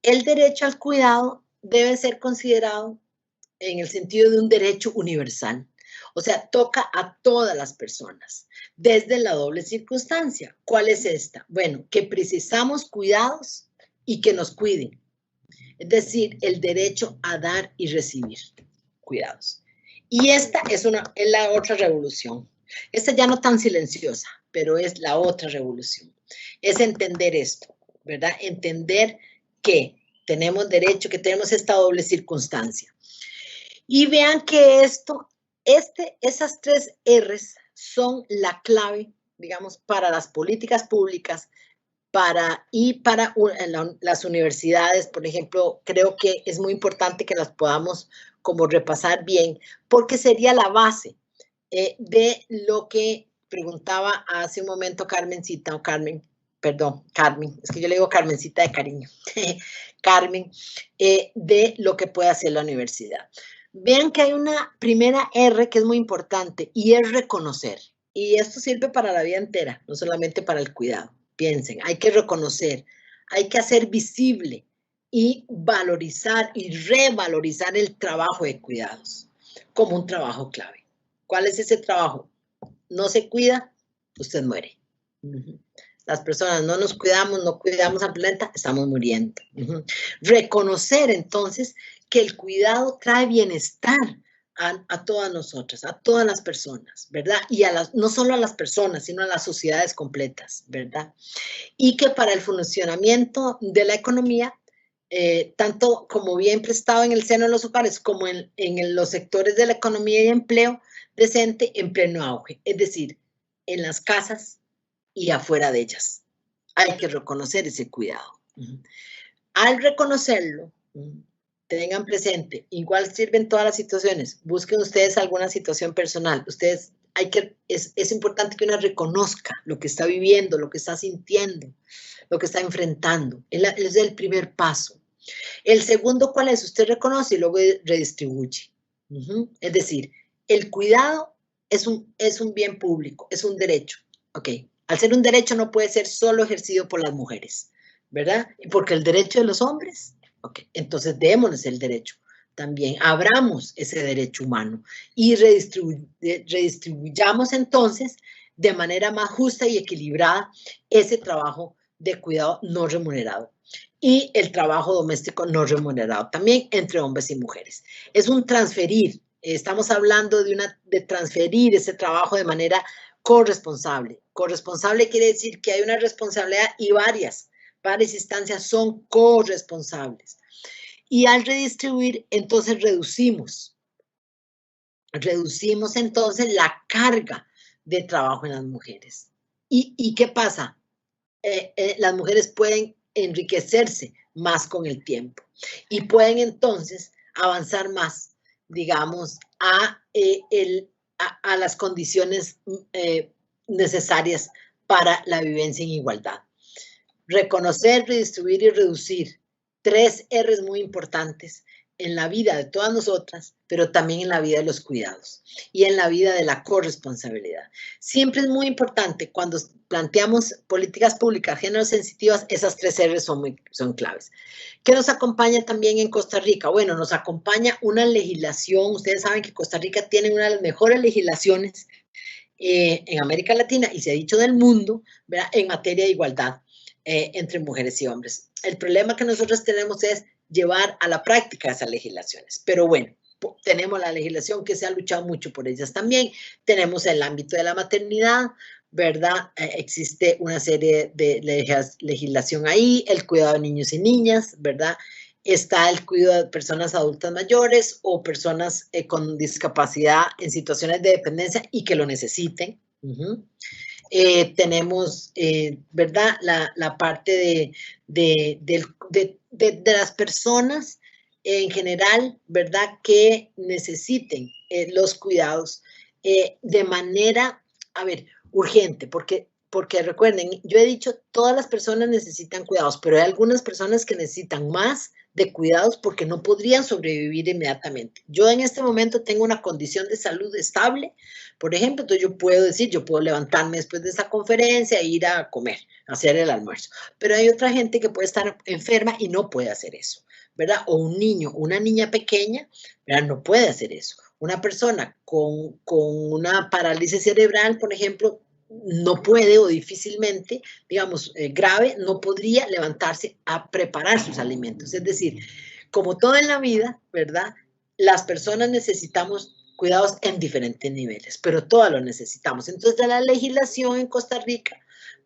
Speaker 2: el derecho al cuidado debe ser considerado en el sentido de un derecho universal. O sea, toca a todas las personas, desde la doble circunstancia. ¿Cuál es esta? Bueno, que precisamos cuidados y que nos cuiden. Es decir, el derecho a dar y recibir cuidados. Y esta es la otra revolución. Esta ya no tan silenciosa, pero es la otra revolución. Es entender esto, ¿verdad? Entender que tenemos derecho, que tenemos esta doble circunstancia. Y vean que esas tres R's son la clave, digamos, para las políticas públicas para las universidades, por ejemplo. Creo que es muy importante que las podamos como repasar bien, porque sería la base de lo que preguntaba hace un momento Carmencita, o Carmen, perdón, Carmen, es que yo le digo Carmencita de cariño, Carmen, de lo que puede hacer la universidad. Vean que hay una primera R que es muy importante y es reconocer. Y esto sirve para la vida entera, no solamente para el cuidado. Piensen, hay que reconocer, hay que hacer visible y valorizar y revalorizar el trabajo de cuidados como un trabajo clave. ¿Cuál es ese trabajo? No se cuida, usted muere. Las personas no nos cuidamos, no cuidamos al planeta, estamos muriendo. Reconocer entonces que el cuidado trae bienestar a todas nosotras, a todas las personas, ¿verdad? Y no solo a las personas, sino a las sociedades completas, ¿verdad? Y que para el funcionamiento de la economía, tanto como bien prestado en el seno de los hogares como en los sectores de la economía y empleo decente en pleno auge, es decir, en las casas y afuera de ellas. Hay que reconocer ese cuidado. Al reconocerlo, tengan presente, igual sirven todas las situaciones. Busquen ustedes alguna situación personal. Ustedes es importante que uno reconozca lo que está viviendo, lo que está sintiendo, lo que está enfrentando. Es el primer paso. El segundo, ¿cuál es? Usted reconoce y luego redistribuye. Es decir, el cuidado es un bien público, es un derecho. Ok. Al ser un derecho no puede ser solo ejercido por las mujeres. ¿verdad? Porque el derecho de los hombres, ok, entonces démosles el derecho. También abramos ese derecho humano y redistribuyamos entonces de manera más justa y equilibrada ese trabajo de cuidado no remunerado y el trabajo doméstico no remunerado, también entre hombres y mujeres. Es un transferir, estamos hablando de transferir ese trabajo de manera corresponsable. Corresponsable quiere decir que hay una responsabilidad y varias instancias son corresponsables. Y al redistribuir, entonces reducimos entonces la carga de trabajo en las mujeres. ¿Y qué pasa? Las mujeres pueden enriquecerse más con el tiempo y pueden entonces avanzar más, digamos, a las condiciones necesarias para la vivencia en igualdad. Reconocer, redistribuir y reducir. 3 R's muy importantes en la vida de todas nosotras, pero también en la vida de los cuidados y en la vida de la corresponsabilidad. Siempre es muy importante cuando planteamos políticas públicas género sensitivas, esas 3 R's son claves. ¿Qué nos acompaña también en Costa Rica? Bueno, nos acompaña una legislación. Ustedes saben que Costa Rica tiene una de las mejores legislaciones en América Latina y se ha dicho del mundo, ¿verdad?, en materia de igualdad entre mujeres y hombres. El problema que nosotros tenemos es llevar a la práctica esas legislaciones, pero bueno, tenemos la legislación que se ha luchado mucho por ellas también, tenemos el ámbito de la maternidad, ¿verdad? Existe una serie de legislación ahí, el cuidado de niños y niñas, ¿verdad? Está el cuidado de personas adultas mayores o personas con discapacidad en situaciones de dependencia y que lo necesiten. Tenemos, ¿verdad?, la parte de las personas en general, ¿verdad?, que necesiten los cuidados de manera, a ver, urgente, porque recuerden, yo he dicho, todas las personas necesitan cuidados, pero hay algunas personas que necesitan más de cuidados porque no podrían sobrevivir inmediatamente. Yo en este momento tengo una condición de salud estable, por ejemplo, entonces yo puedo decir, yo puedo levantarme después de esa conferencia e ir a comer, a hacer el almuerzo, pero hay otra gente que puede estar enferma y no puede hacer eso, ¿verdad? O un niño, una niña pequeña, ¿verdad?, no puede hacer eso. Una persona con una parálisis cerebral, por ejemplo, no puede o difícilmente, digamos, grave, no podría levantarse a preparar sus alimentos. Es decir, como todo en la vida, ¿verdad?, las personas necesitamos cuidados en diferentes niveles, pero todas lo necesitamos. Entonces, la legislación en Costa Rica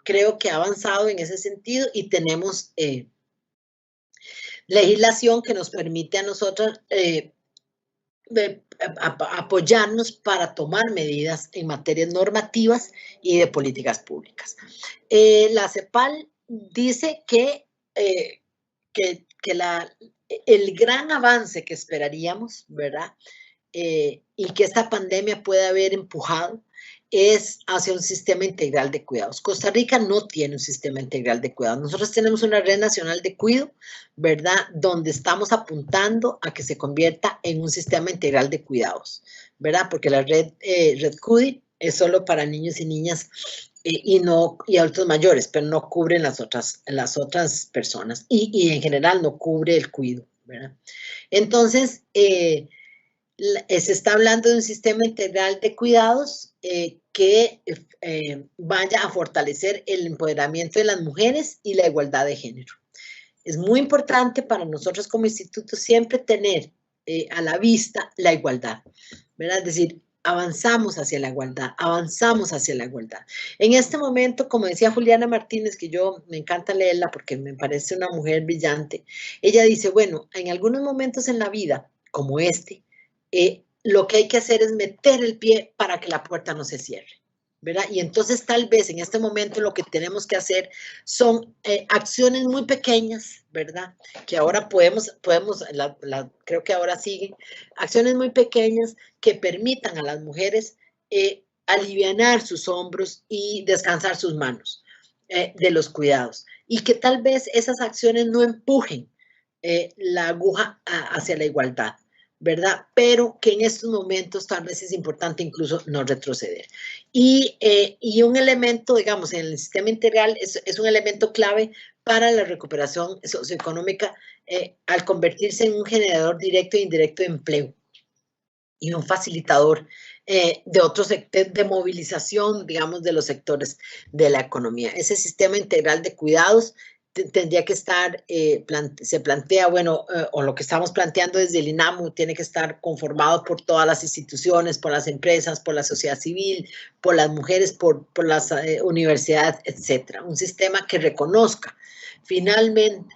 Speaker 2: creo que ha avanzado en ese sentido y tenemos legislación que nos permite a nosotros apoyarnos para tomar medidas en materias normativas y de políticas públicas. La CEPAL dice que el gran avance que esperaríamos, ¿verdad?, y que esta pandemia puede haber empujado es hacia un sistema integral de cuidados. Costa Rica no tiene un sistema integral de cuidados. Nosotros tenemos una red nacional de cuidado, ¿verdad?, donde estamos apuntando a que se convierta en un sistema integral de cuidados, ¿verdad?, porque la red CUDI es solo para niños y niñas y adultos mayores, pero no cubre las otras personas y en general no cubre el cuidado, ¿verdad? Entonces, se está hablando de un sistema integral de cuidados que vaya a fortalecer el empoderamiento de las mujeres y la igualdad de género. Es muy importante para nosotros como instituto siempre tener a la vista la igualdad, ¿verdad? Es decir, avanzamos hacia la igualdad, avanzamos hacia la igualdad. En este momento, como decía Juliana Martínez, que yo me encanta leerla porque me parece una mujer brillante, ella dice, bueno, en algunos momentos en la vida, como lo que hay que hacer es meter el pie para que la puerta no se cierre, ¿verdad? Y entonces tal vez en este momento lo que tenemos que hacer son acciones muy pequeñas, ¿verdad? Que ahora creo que ahora siguen, acciones muy pequeñas que permitan a las mujeres alivianar sus hombros y descansar sus manos de los cuidados. Y que tal vez esas acciones no empujen la aguja hacia la igualdad, ¿verdad? Pero que en estos momentos tal vez es importante incluso no retroceder. Y un elemento, digamos, en el sistema integral es un elemento clave para la recuperación socioeconómica al convertirse en un generador directo e indirecto de empleo y un facilitador de otros sectores de movilización, digamos, de los sectores de la economía. Ese sistema integral de cuidados tendría que estar, se plantea, bueno, o lo que estamos planteando desde el INAMU, tiene que estar conformado por todas las instituciones, por las empresas, por la sociedad civil, por las mujeres, por las universidades, etcétera. Un sistema que reconozca finalmente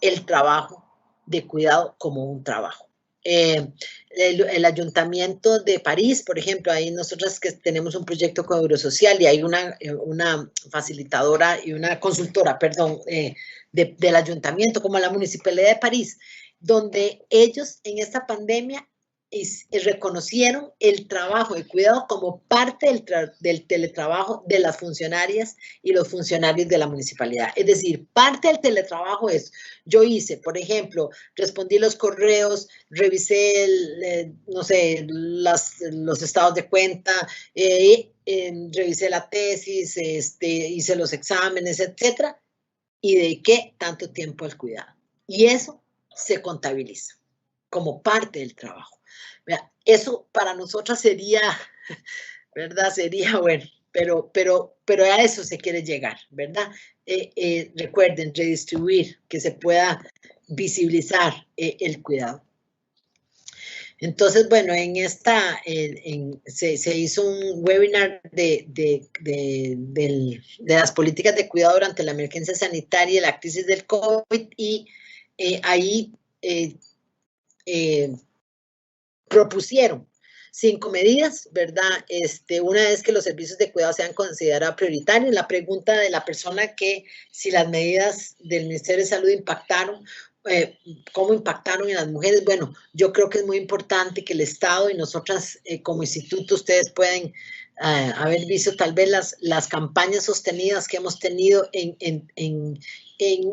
Speaker 2: el trabajo de cuidado como un trabajo. El Ayuntamiento de París, por ejemplo, ahí nosotros que tenemos un proyecto con Eurosocial y hay una facilitadora y una consultora, perdón, del Ayuntamiento, como la Municipalidad de París, donde ellos en esta pandemia reconocieron el trabajo de cuidado como parte del teletrabajo de las funcionarias y los funcionarios de la municipalidad. Es decir, parte del teletrabajo es, yo hice, por ejemplo, respondí los correos, revisé, no sé, los estados de cuenta, revisé la tesis, hice los exámenes, etcétera, y dediqué tanto tiempo al cuidado. Y eso se contabiliza como parte del trabajo. Eso para nosotras sería, ¿verdad? Sería bueno, pero a eso se quiere llegar, ¿verdad? Recuerden, redistribuir, que se pueda visibilizar el cuidado. Entonces, bueno, en esta, se hizo un webinar de las políticas de cuidado durante la emergencia sanitaria y la crisis del COVID y ahí propusieron 5 medidas, ¿verdad? Una vez que los servicios de cuidado sean considerados prioritarios, la pregunta de la persona que si las medidas del Ministerio de Salud impactaron, ¿cómo impactaron en las mujeres? Bueno, yo creo que es muy importante que el Estado y nosotras como instituto, ustedes pueden haber visto tal vez las campañas sostenidas que hemos tenido en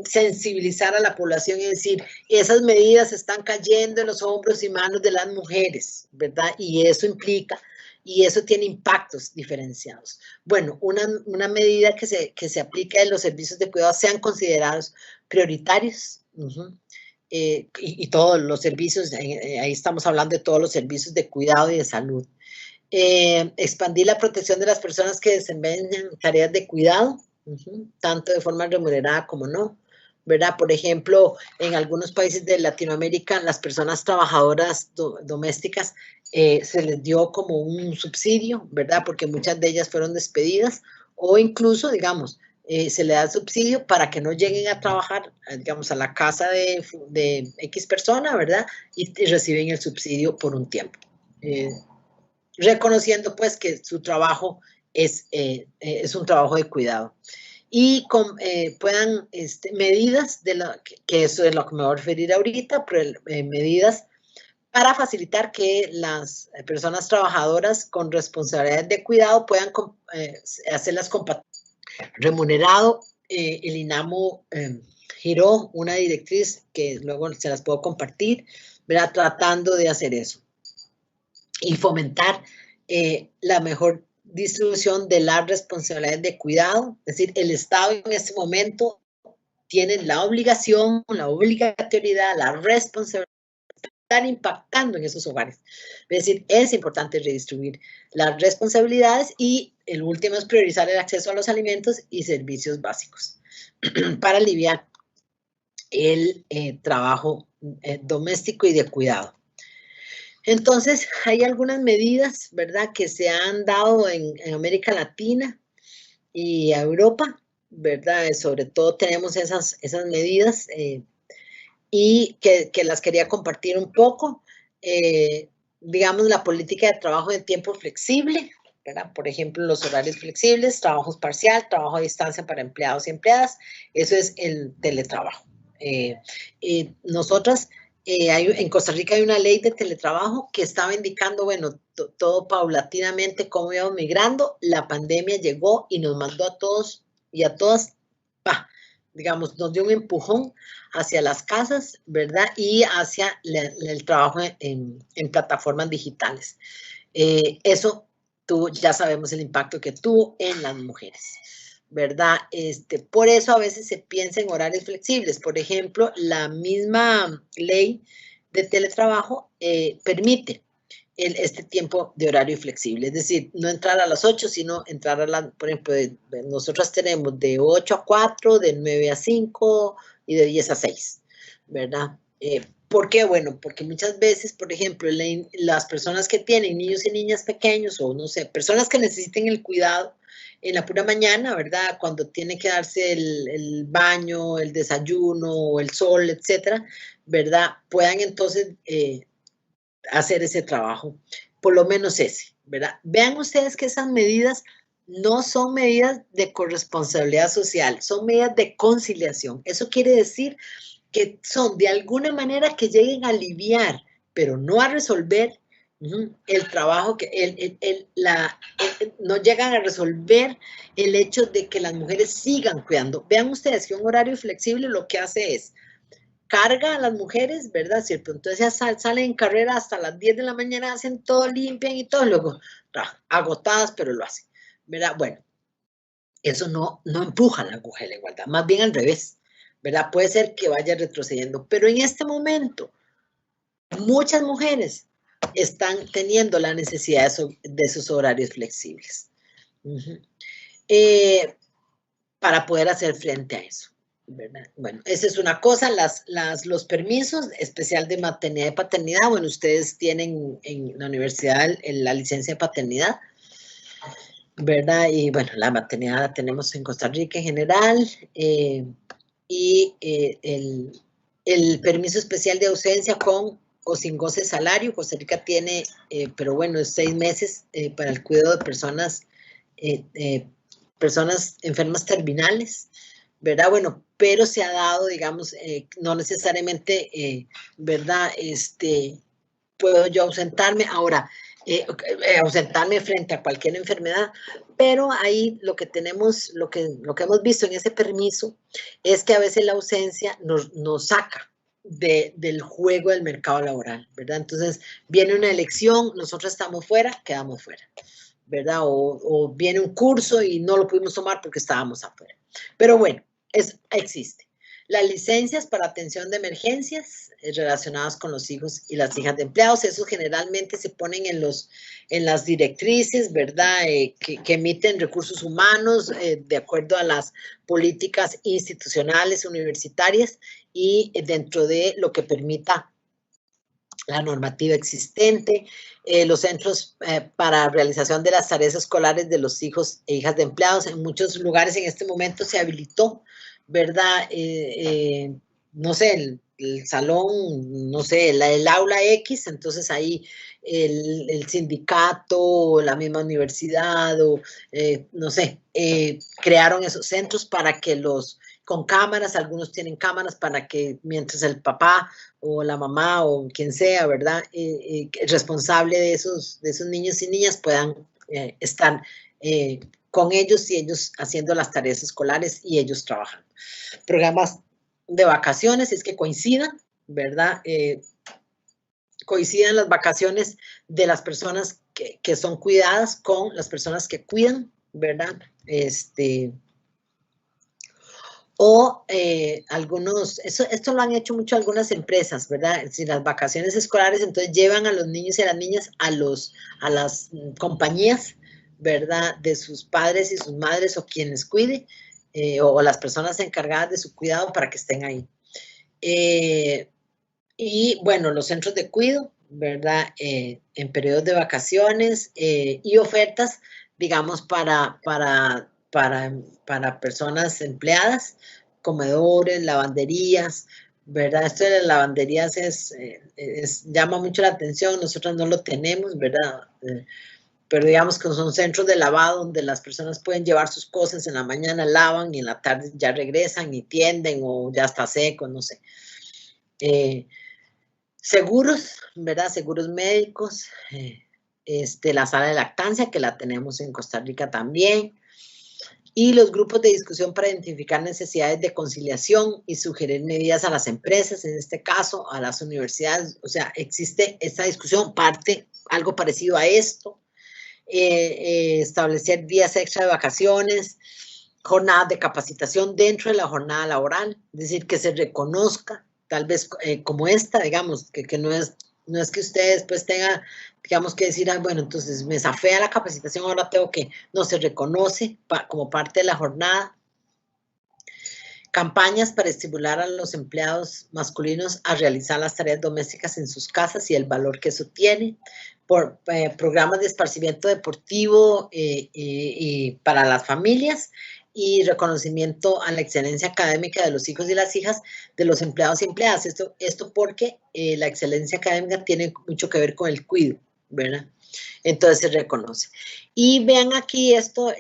Speaker 2: sensibilizar a la población y decir, esas medidas están cayendo en los hombros y manos de las mujeres, ¿verdad? Y eso implica, y eso tiene impactos diferenciados. Bueno, una medida que se aplica en los servicios de cuidado sean considerados prioritarios, y todos los servicios, ahí estamos hablando de todos los servicios de cuidado y de salud. Expandir la protección de las personas que desempeñan tareas de cuidado, tanto de forma remunerada como no, ¿verdad? Por ejemplo, en algunos países de Latinoamérica, las personas trabajadoras domésticas se les dio como un subsidio, ¿verdad? Porque muchas de ellas fueron despedidas o incluso, digamos, se le da subsidio para que no lleguen a trabajar, digamos, a la casa de X persona, ¿verdad? Y reciben el subsidio por un tiempo. Reconociendo pues que su trabajo es un trabajo de cuidado. Y puedan, medidas, que eso es lo que me voy a referir ahorita, pero, medidas para facilitar que las personas trabajadoras con responsabilidades de cuidado puedan hacerlas compatibles. Remunerado, el INAMU giró una directriz que luego se las puedo compartir, ¿verdad? Tratando de hacer eso y fomentar la mejor distribución de las responsabilidades de cuidado. Es decir, el Estado en este momento tiene la obligación, la obligatoriedad, la responsabilidad de estar impactando en esos hogares. Es decir, es importante redistribuir las responsabilidades y el último es priorizar el acceso a los alimentos y servicios básicos para aliviar el trabajo doméstico y de cuidado. Entonces, hay algunas medidas, ¿verdad?, que se han dado en América Latina y Europa, ¿verdad? Sobre todo tenemos esas medidas y que las quería compartir un poco. Digamos, la política de trabajo de tiempo flexible, ¿verdad? Por ejemplo, los horarios flexibles, trabajo parcial, trabajo a distancia para empleados y empleadas. Eso es el teletrabajo. Nosotras... en Costa Rica hay una ley de teletrabajo que estaba indicando, bueno, todo paulatinamente cómo íbamos migrando. La pandemia llegó y nos mandó a todos y a todas, digamos, nos dio un empujón hacia las casas, ¿verdad? Y hacia el trabajo en plataformas digitales. Eso ya sabemos el impacto que tuvo en las mujeres. ¿verdad? Por eso a veces se piensa en horarios flexibles. Por ejemplo, la misma ley de teletrabajo permite este tiempo de horario flexible, es decir, no entrar a las 8, sino entrar por ejemplo, nosotros tenemos de 8 a 4, de 9 a 5 y de 10 a 6, ¿verdad? ¿Por qué? Bueno, porque muchas veces, por ejemplo, las personas que tienen niños y niñas pequeños, o no sé, personas que necesiten el cuidado en la pura mañana, ¿verdad? Cuando tiene que darse el baño, el desayuno, el sol, etcétera, ¿verdad? Puedan entonces hacer ese trabajo, por lo menos ese, ¿verdad? Vean ustedes que esas medidas no son medidas de corresponsabilidad social, son medidas de conciliación. Eso quiere decir que son de alguna manera que lleguen a aliviar, pero no a resolver el trabajo, no llegan a resolver el hecho de que las mujeres sigan cuidando. Vean ustedes que un horario flexible lo que hace es carga a las mujeres, ¿verdad? ¿Cierto? Entonces ya salen en carrera hasta las 10 de la mañana, hacen todo, limpian y todo, luego agotadas, pero lo hacen, ¿verdad? Bueno, eso no empuja la aguja de la igualdad, más bien al revés, ¿verdad? Puede ser que vaya retrocediendo, pero en este momento muchas mujeres están teniendo la necesidad de esos horarios flexibles para poder hacer frente a eso, ¿verdad? Bueno, esa es una cosa, los permisos especial de maternidad y paternidad, bueno, ustedes tienen en la universidad la licencia de paternidad, ¿verdad? Y bueno, la maternidad la tenemos en Costa Rica en general, y el permiso especial de ausencia con o sin goce de salario, Costa Rica tiene, pero bueno, es 6 meses para el cuidado de personas enfermas terminales, ¿verdad? Bueno, pero se ha dado, digamos, no necesariamente, ¿verdad? Puedo yo ausentarme. Ahora, ausentarme frente a cualquier enfermedad, pero ahí lo que tenemos, lo que hemos visto en ese permiso es que a veces la ausencia nos saca del juego del mercado laboral, ¿verdad? Entonces, viene una elección, nosotros estamos fuera, quedamos fuera, ¿verdad? O viene un curso y no lo pudimos tomar porque estábamos afuera. Pero bueno, existe. Las licencias para atención de emergencias relacionadas con los hijos y las hijas de empleados, esos generalmente se ponen en las directrices, ¿verdad? Que emiten recursos humanos de acuerdo a las políticas institucionales, universitarias y dentro de lo que permita la normativa existente, los centros para realización de las tareas escolares de los hijos e hijas de empleados. En muchos lugares en este momento se habilitó, ¿verdad? No sé, el salón, no sé, el aula X, entonces ahí el sindicato, la misma universidad, o no sé, crearon esos centros para que con cámaras, algunos tienen cámaras para que mientras el papá o la mamá o quien sea, ¿verdad? Responsable de esos niños y niñas puedan estar con ellos y ellos haciendo las tareas escolares y ellos trabajando. Programas de vacaciones es que coincidan, ¿verdad? Coincidan las vacaciones de las personas que son cuidadas con las personas que cuidan, ¿verdad? O esto lo han hecho mucho algunas empresas, ¿verdad? Si las vacaciones escolares, entonces llevan a los niños y a las niñas a las compañías, ¿verdad? De sus padres y sus madres o quienes cuide, o las personas encargadas de su cuidado para que estén ahí. Y bueno, los centros de cuidado, ¿verdad? En periodos de vacaciones y ofertas, digamos, para personas empleadas, comedores, lavanderías, ¿verdad? Esto de las lavanderías llama mucho la atención, nosotros no lo tenemos, ¿verdad? Pero digamos que son centros de lavado donde las personas pueden llevar sus cosas, en la mañana lavan y en la tarde ya regresan y tienden o ya está seco, no sé. Seguros, ¿verdad? Seguros médicos, la sala de lactancia, que la tenemos en Costa Rica también, y los grupos de discusión para identificar necesidades de conciliación y sugerir medidas a las empresas, en este caso a las universidades. O sea, existe esta discusión, algo parecido a esto, establecer días extra de vacaciones, jornadas de capacitación dentro de la jornada laboral, es decir, que se reconozca, tal vez como esta, digamos, que no es que usted después tenga, digamos, que decir, ah, bueno, entonces me zafé a la capacitación, ahora tengo que, no, se reconoce como parte de la jornada. Campañas para estimular a los empleados masculinos a realizar las tareas domésticas en sus casas y el valor que eso tiene. Por programas de esparcimiento deportivo para las familias y reconocimiento a la excelencia académica de los hijos y las hijas de los empleados y empleadas. Esto porque la excelencia académica tiene mucho que ver con el cuidado, ¿verdad? Entonces se reconoce. Y vean aquí esto,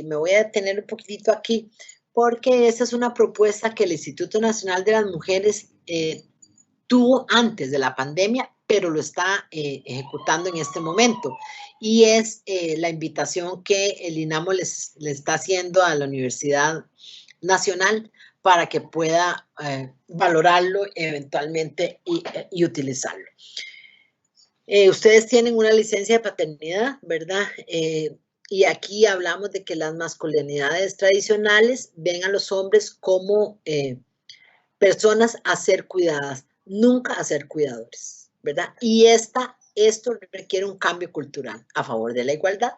Speaker 2: me voy a detener un poquitito aquí, porque esta es una propuesta que el Instituto Nacional de las Mujeres tuvo antes de la pandemia, pero lo está ejecutando en este momento. Y es la invitación que el INAMO le está haciendo a la Universidad Nacional para que pueda valorarlo eventualmente y utilizarlo. Ustedes tienen una licencia de paternidad, ¿verdad? Y aquí hablamos de que las masculinidades tradicionales ven a los hombres como personas a ser cuidadas, nunca a ser cuidadores, ¿verdad? Y esto requiere un cambio cultural a favor de la igualdad,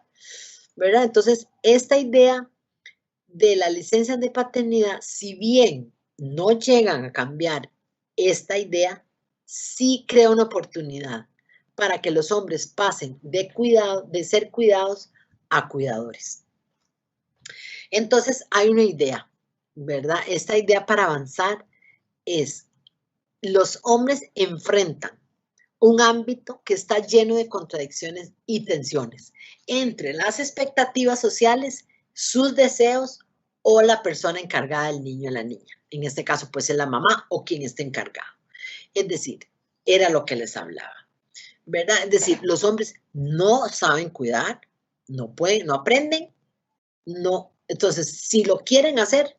Speaker 2: ¿verdad? Entonces, esta idea de las licencias de paternidad, si bien no llegan a cambiar esta idea, sí crea una oportunidad para que los hombres pasen de ser cuidados a cuidadores. Entonces, hay una idea, ¿verdad? Esta idea para avanzar es, los hombres enfrentan un ámbito que está lleno de contradicciones y tensiones entre las expectativas sociales, sus deseos o la persona encargada del niño o la niña. En este caso, pues es la mamá o quien esté encargado. Es decir, era lo que les hablaba, ¿verdad? Es decir, los hombres no saben cuidar, no pueden, no aprenden, no. Entonces, si lo quieren hacer,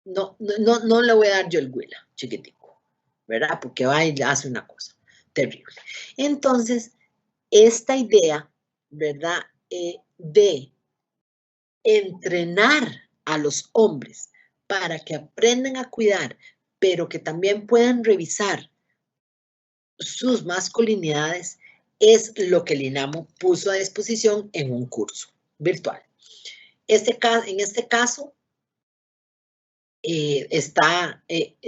Speaker 2: no le voy a dar yo el huila, chiquitico, ¿verdad? Porque va y hace una cosa terrible. Entonces, esta idea, ¿verdad? De entrenar a los hombres para que aprendan a cuidar, pero que también puedan revisar sus masculinidades, es lo que el INAMO puso a disposición en un curso virtual. En este caso,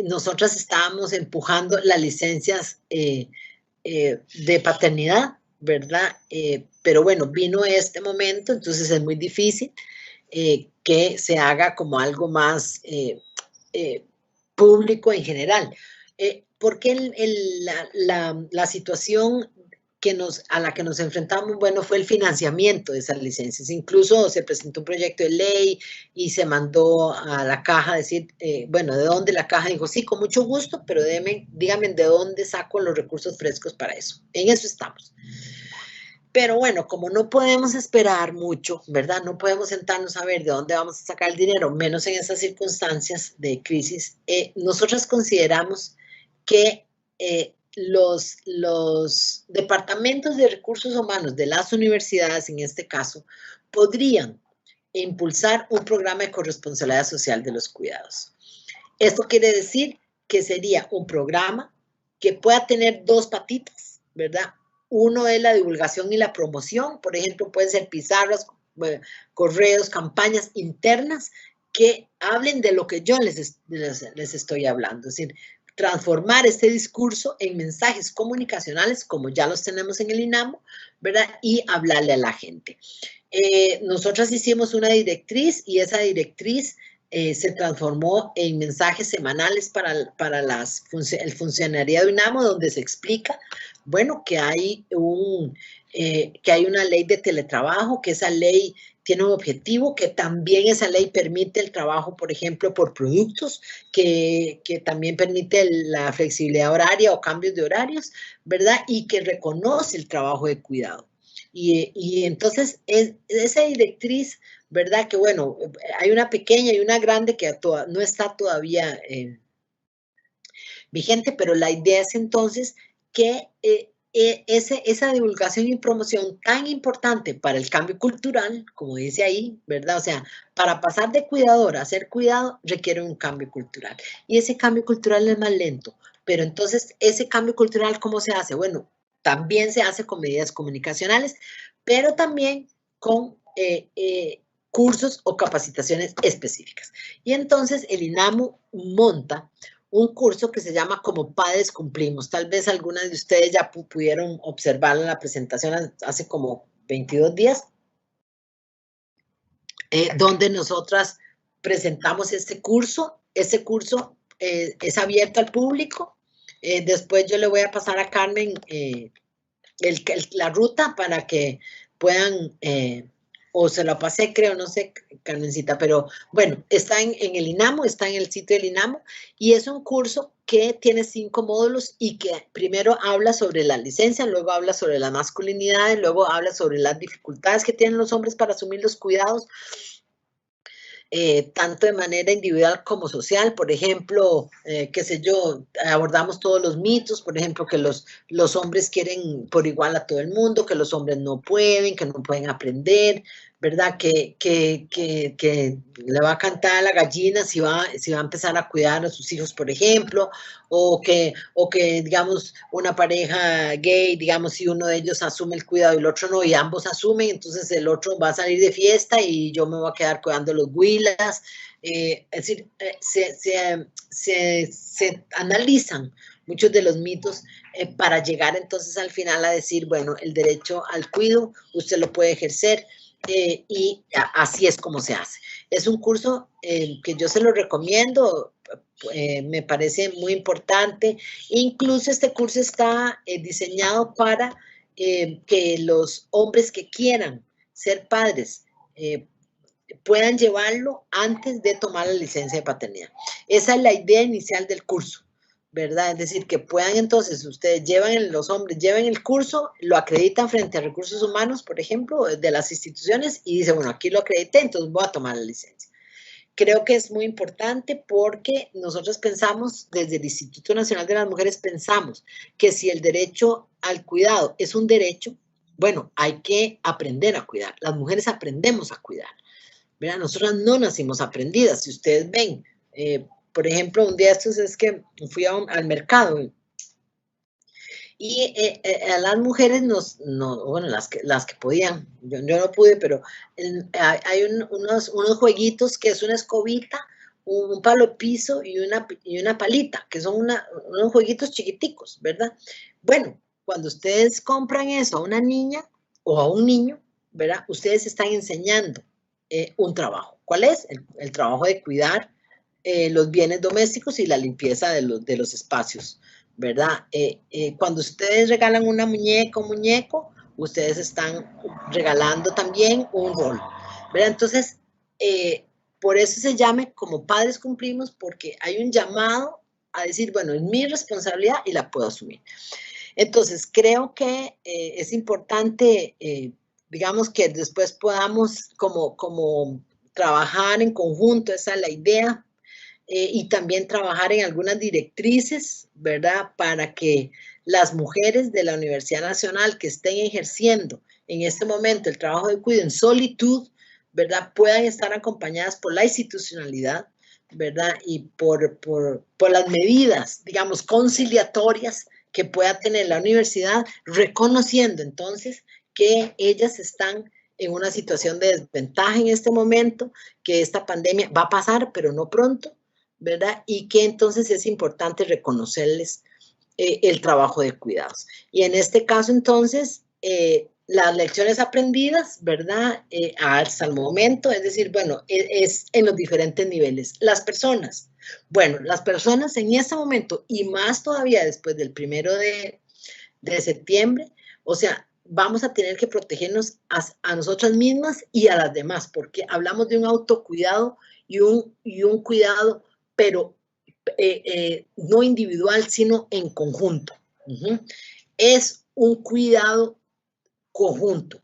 Speaker 2: nosotras estábamos empujando las licencias de paternidad, ¿verdad? Pero bueno, vino este momento, entonces es muy difícil que se haga como algo más público en general. Porque la situación a la que nos enfrentamos, bueno, fue el financiamiento de esas licencias. Incluso se presentó un proyecto de ley y se mandó a la caja a decir, bueno, ¿de dónde la caja? Dijo, sí, con mucho gusto, pero díganme de dónde saco los recursos frescos para eso. En eso estamos. Pero bueno, como no podemos esperar mucho, ¿verdad? No podemos sentarnos a ver de dónde vamos a sacar el dinero, menos en esas circunstancias de crisis. Nosotros consideramos que los departamentos de recursos humanos de las universidades, en este caso, podrían impulsar un programa de corresponsabilidad social de los cuidados. Esto quiere decir que sería un programa que pueda tener dos patitas, ¿verdad? Uno es la divulgación y la promoción, por ejemplo, pueden ser pizarras, correos, campañas internas que hablen de lo que yo les estoy hablando, es decir, transformar este discurso en mensajes comunicacionales, como ya los tenemos en el INAMO, ¿verdad? Y hablarle a la gente. Nosotros hicimos una directriz y esa directriz se transformó en mensajes semanales para el funcionariado de INAMO, donde se explica, bueno, que hay una ley de teletrabajo, que esa ley tiene un objetivo, que también esa ley permite el trabajo, por ejemplo, por productos, que también permite la flexibilidad horaria o cambios de horarios, ¿verdad? Y que reconoce el trabajo de cuidado. Y entonces esa directriz, ¿verdad? Que bueno, hay una pequeña y una grande que no está todavía vigente, pero la idea es entonces que esa divulgación y promoción tan importante para el cambio cultural, como dice ahí, ¿verdad? O sea, para pasar de cuidador a ser cuidado requiere un cambio cultural. Y ese cambio cultural es más lento. Pero entonces, ese cambio cultural, ¿cómo se hace? Bueno, también se hace con medidas comunicacionales, pero también con cursos o capacitaciones específicas. Y entonces el INAMU monta un curso que se llama Como Padres Cumplimos. Tal vez algunas de ustedes ya pudieron observarlo en la presentación hace como 22 días, donde nosotras presentamos este curso. Ese curso es abierto al público. Después yo le voy a pasar a Carmen la ruta para que puedan, o se la pasé, creo, no sé, Carmencita, pero bueno, está en el INAMU, está en el sitio del INAMU, y es un curso que tiene 5 módulos y que primero habla sobre la licencia, luego habla sobre la masculinidad, luego habla sobre las dificultades que tienen los hombres para asumir los cuidados, tanto de manera individual como social. Por ejemplo, qué sé yo, abordamos todos los mitos, por ejemplo, que los hombres quieren por igual a todo el mundo, que los hombres no pueden, que no pueden aprender, ¿verdad? Que le va a cantar a la gallina si va a empezar a cuidar a sus hijos, por ejemplo, o que, digamos, una pareja gay, digamos, si uno de ellos asume el cuidado y el otro no, y ambos asumen, entonces el otro va a salir de fiesta y yo me voy a quedar cuidando los huilas. Es decir, se analizan muchos de los mitos para llegar entonces al final a decir, bueno, el derecho al cuidado usted lo puede ejercer, y así es como se hace. Es un curso que yo se lo recomiendo, me parece muy importante. Incluso este curso está diseñado para que los hombres que quieran ser padres puedan llevarlo antes de tomar la licencia de paternidad. Esa es la idea inicial del curso, ¿verdad? Es decir, que puedan entonces, ustedes los hombres lleven el curso, lo acreditan frente a recursos humanos, por ejemplo, de las instituciones, y dicen, bueno, aquí lo acredité, entonces voy a tomar la licencia. Creo que es muy importante porque nosotros pensamos, desde el Instituto Nacional de las Mujeres, pensamos que si el derecho al cuidado es un derecho, bueno, hay que aprender a cuidar. Las mujeres aprendemos a cuidar, ¿verdad? Nosotras no nacimos aprendidas. Si ustedes ven, por ejemplo, un día de estos es que fui al mercado y a las mujeres bueno, las que podían, yo no pude, pero hay unos jueguitos que es una escobita, un palo piso y una palita, que son unos jueguitos chiquiticos, ¿verdad? Bueno, cuando ustedes compran eso a una niña o a un niño, ¿verdad? Ustedes están enseñando un trabajo. ¿Cuál es? El trabajo de cuidar los bienes domésticos y la limpieza de los espacios, ¿verdad? Cuando ustedes regalan una muñeca o muñeco, ustedes están regalando también un rol, ¿verdad? Entonces, por eso se llame Como Padres Cumplimos, porque hay un llamado a decir, bueno, es mi responsabilidad y la puedo asumir. Entonces, creo que es importante, digamos, que después podamos como trabajar en conjunto, esa es la idea, y también trabajar en algunas directrices, ¿verdad? Para que las mujeres de la Universidad Nacional que estén ejerciendo en este momento el trabajo de cuidado en solitud, ¿verdad? Puedan estar acompañadas por la institucionalidad, ¿verdad? Y por las medidas, digamos, conciliatorias que pueda tener la universidad, reconociendo entonces que ellas están en una situación de desventaja en este momento, que esta pandemia va a pasar, pero no pronto, ¿verdad? Y que entonces es importante reconocerles el trabajo de cuidados. Y en este caso, entonces, las lecciones aprendidas, ¿verdad? Hasta el momento, es decir, bueno, es en los diferentes niveles. Las personas, bueno, las personas en este momento, y más todavía después del 1 de septiembre, o sea, vamos a tener que protegernos a nosotras mismas y a las demás, porque hablamos de un autocuidado y un cuidado, pero no individual, sino en conjunto. Es un cuidado conjunto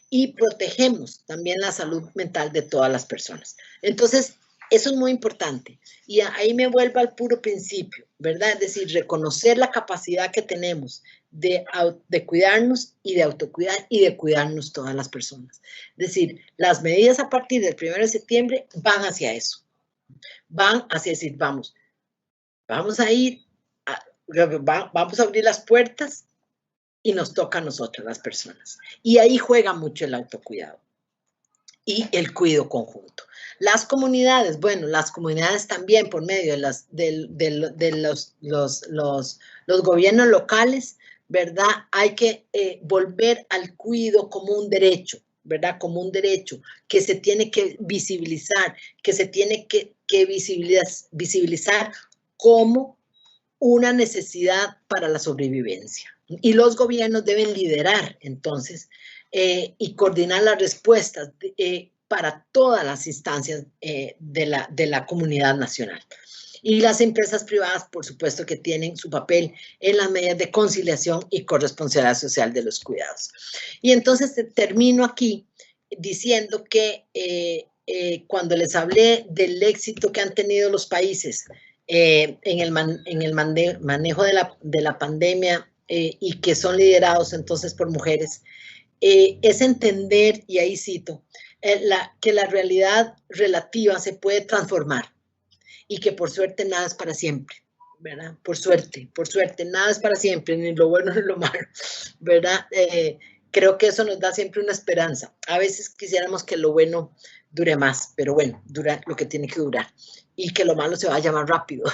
Speaker 2: y protegemos también la salud mental de todas las personas. Entonces, Eso es muy importante. Y ahí me vuelvo al puro principio, ¿verdad? Es decir, reconocer la capacidad que tenemos de cuidarnos y de autocuidar y de cuidarnos todas las personas. Es decir, las medidas a partir del 1 de septiembre van hacia eso. Van hacia decir, vamos a ir, vamos a abrir las puertas y nos toca a nosotras las personas. Y ahí juega mucho el autocuidado y el cuidado conjunto. Las comunidades, bueno, las comunidades también por medio de los gobiernos locales, ¿verdad? Hay que volver al cuidado como un derecho, ¿verdad? Como un derecho que se tiene que visibilizar, que se tiene que visibilizar como una necesidad para la sobrevivencia. Y los gobiernos deben liderar, entonces, y coordinar las respuestas para todas las instancias de la comunidad nacional. Y las empresas privadas, por supuesto, que tienen su papel en las medidas de conciliación y corresponsabilidad social de los cuidados. Y entonces termino aquí diciendo que cuando les hablé del éxito que han tenido los países en el manejo de la pandemia y que son liderados entonces por mujeres, es entender, y ahí cito, que la realidad relativa se puede transformar y que por suerte nada es para siempre, ¿verdad? Por suerte, nada es para siempre, ni lo bueno ni lo malo, ¿verdad? Creo que eso nos da siempre una esperanza. A veces quisiéramos que lo bueno dure más, pero bueno, dura lo que tiene que durar y que lo malo se vaya más rápido,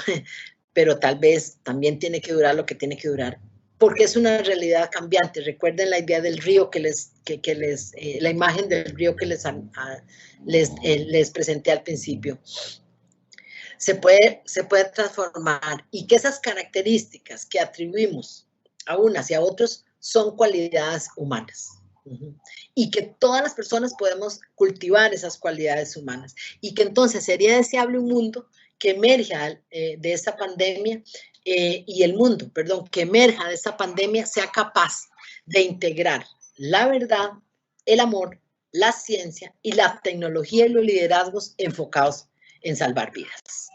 Speaker 2: pero tal vez también tiene que durar lo que tiene que durar, porque es una realidad cambiante. Recuerden la idea del río la imagen del río que les presenté al principio. Se puede transformar y que esas características que atribuimos a unas y a otros son cualidades humanas. Y que todas las personas podemos cultivar esas cualidades humanas y que entonces sería deseable un mundo que emerja de esta pandemia y el mundo, perdón, que emerja de esta pandemia sea capaz de integrar la verdad, el amor, la ciencia y la tecnología y los liderazgos enfocados en salvar vidas.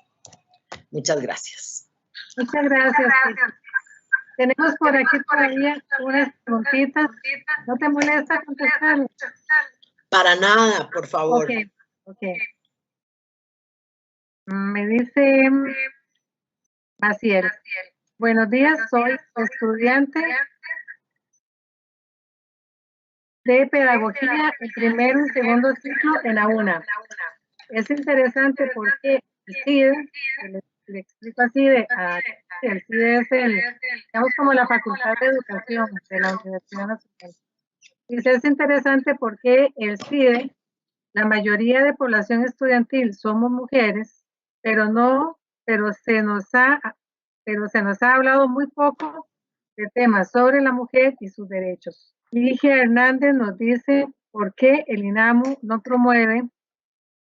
Speaker 2: Muchas gracias.
Speaker 1: Muchas gracias. Tenemos por aquí todavía unas preguntitas. ¿No te molesta contestar?
Speaker 2: Para nada, por favor.
Speaker 1: Ok. Me dice Maciel. Buenos días, soy estudiante de pedagogía en primer y segundo ciclo en la UNA. Es interesante porque el CIDE, le explico así, el CIDE es digamos como la Facultad de Educación de la Universidad Nacional. Dice, es interesante porque el CIDE, la mayoría de población estudiantil somos mujeres, pero se nos ha hablado muy poco de temas sobre la mujer y sus derechos. Ligia Hernández nos dice por qué el INAMU no promueve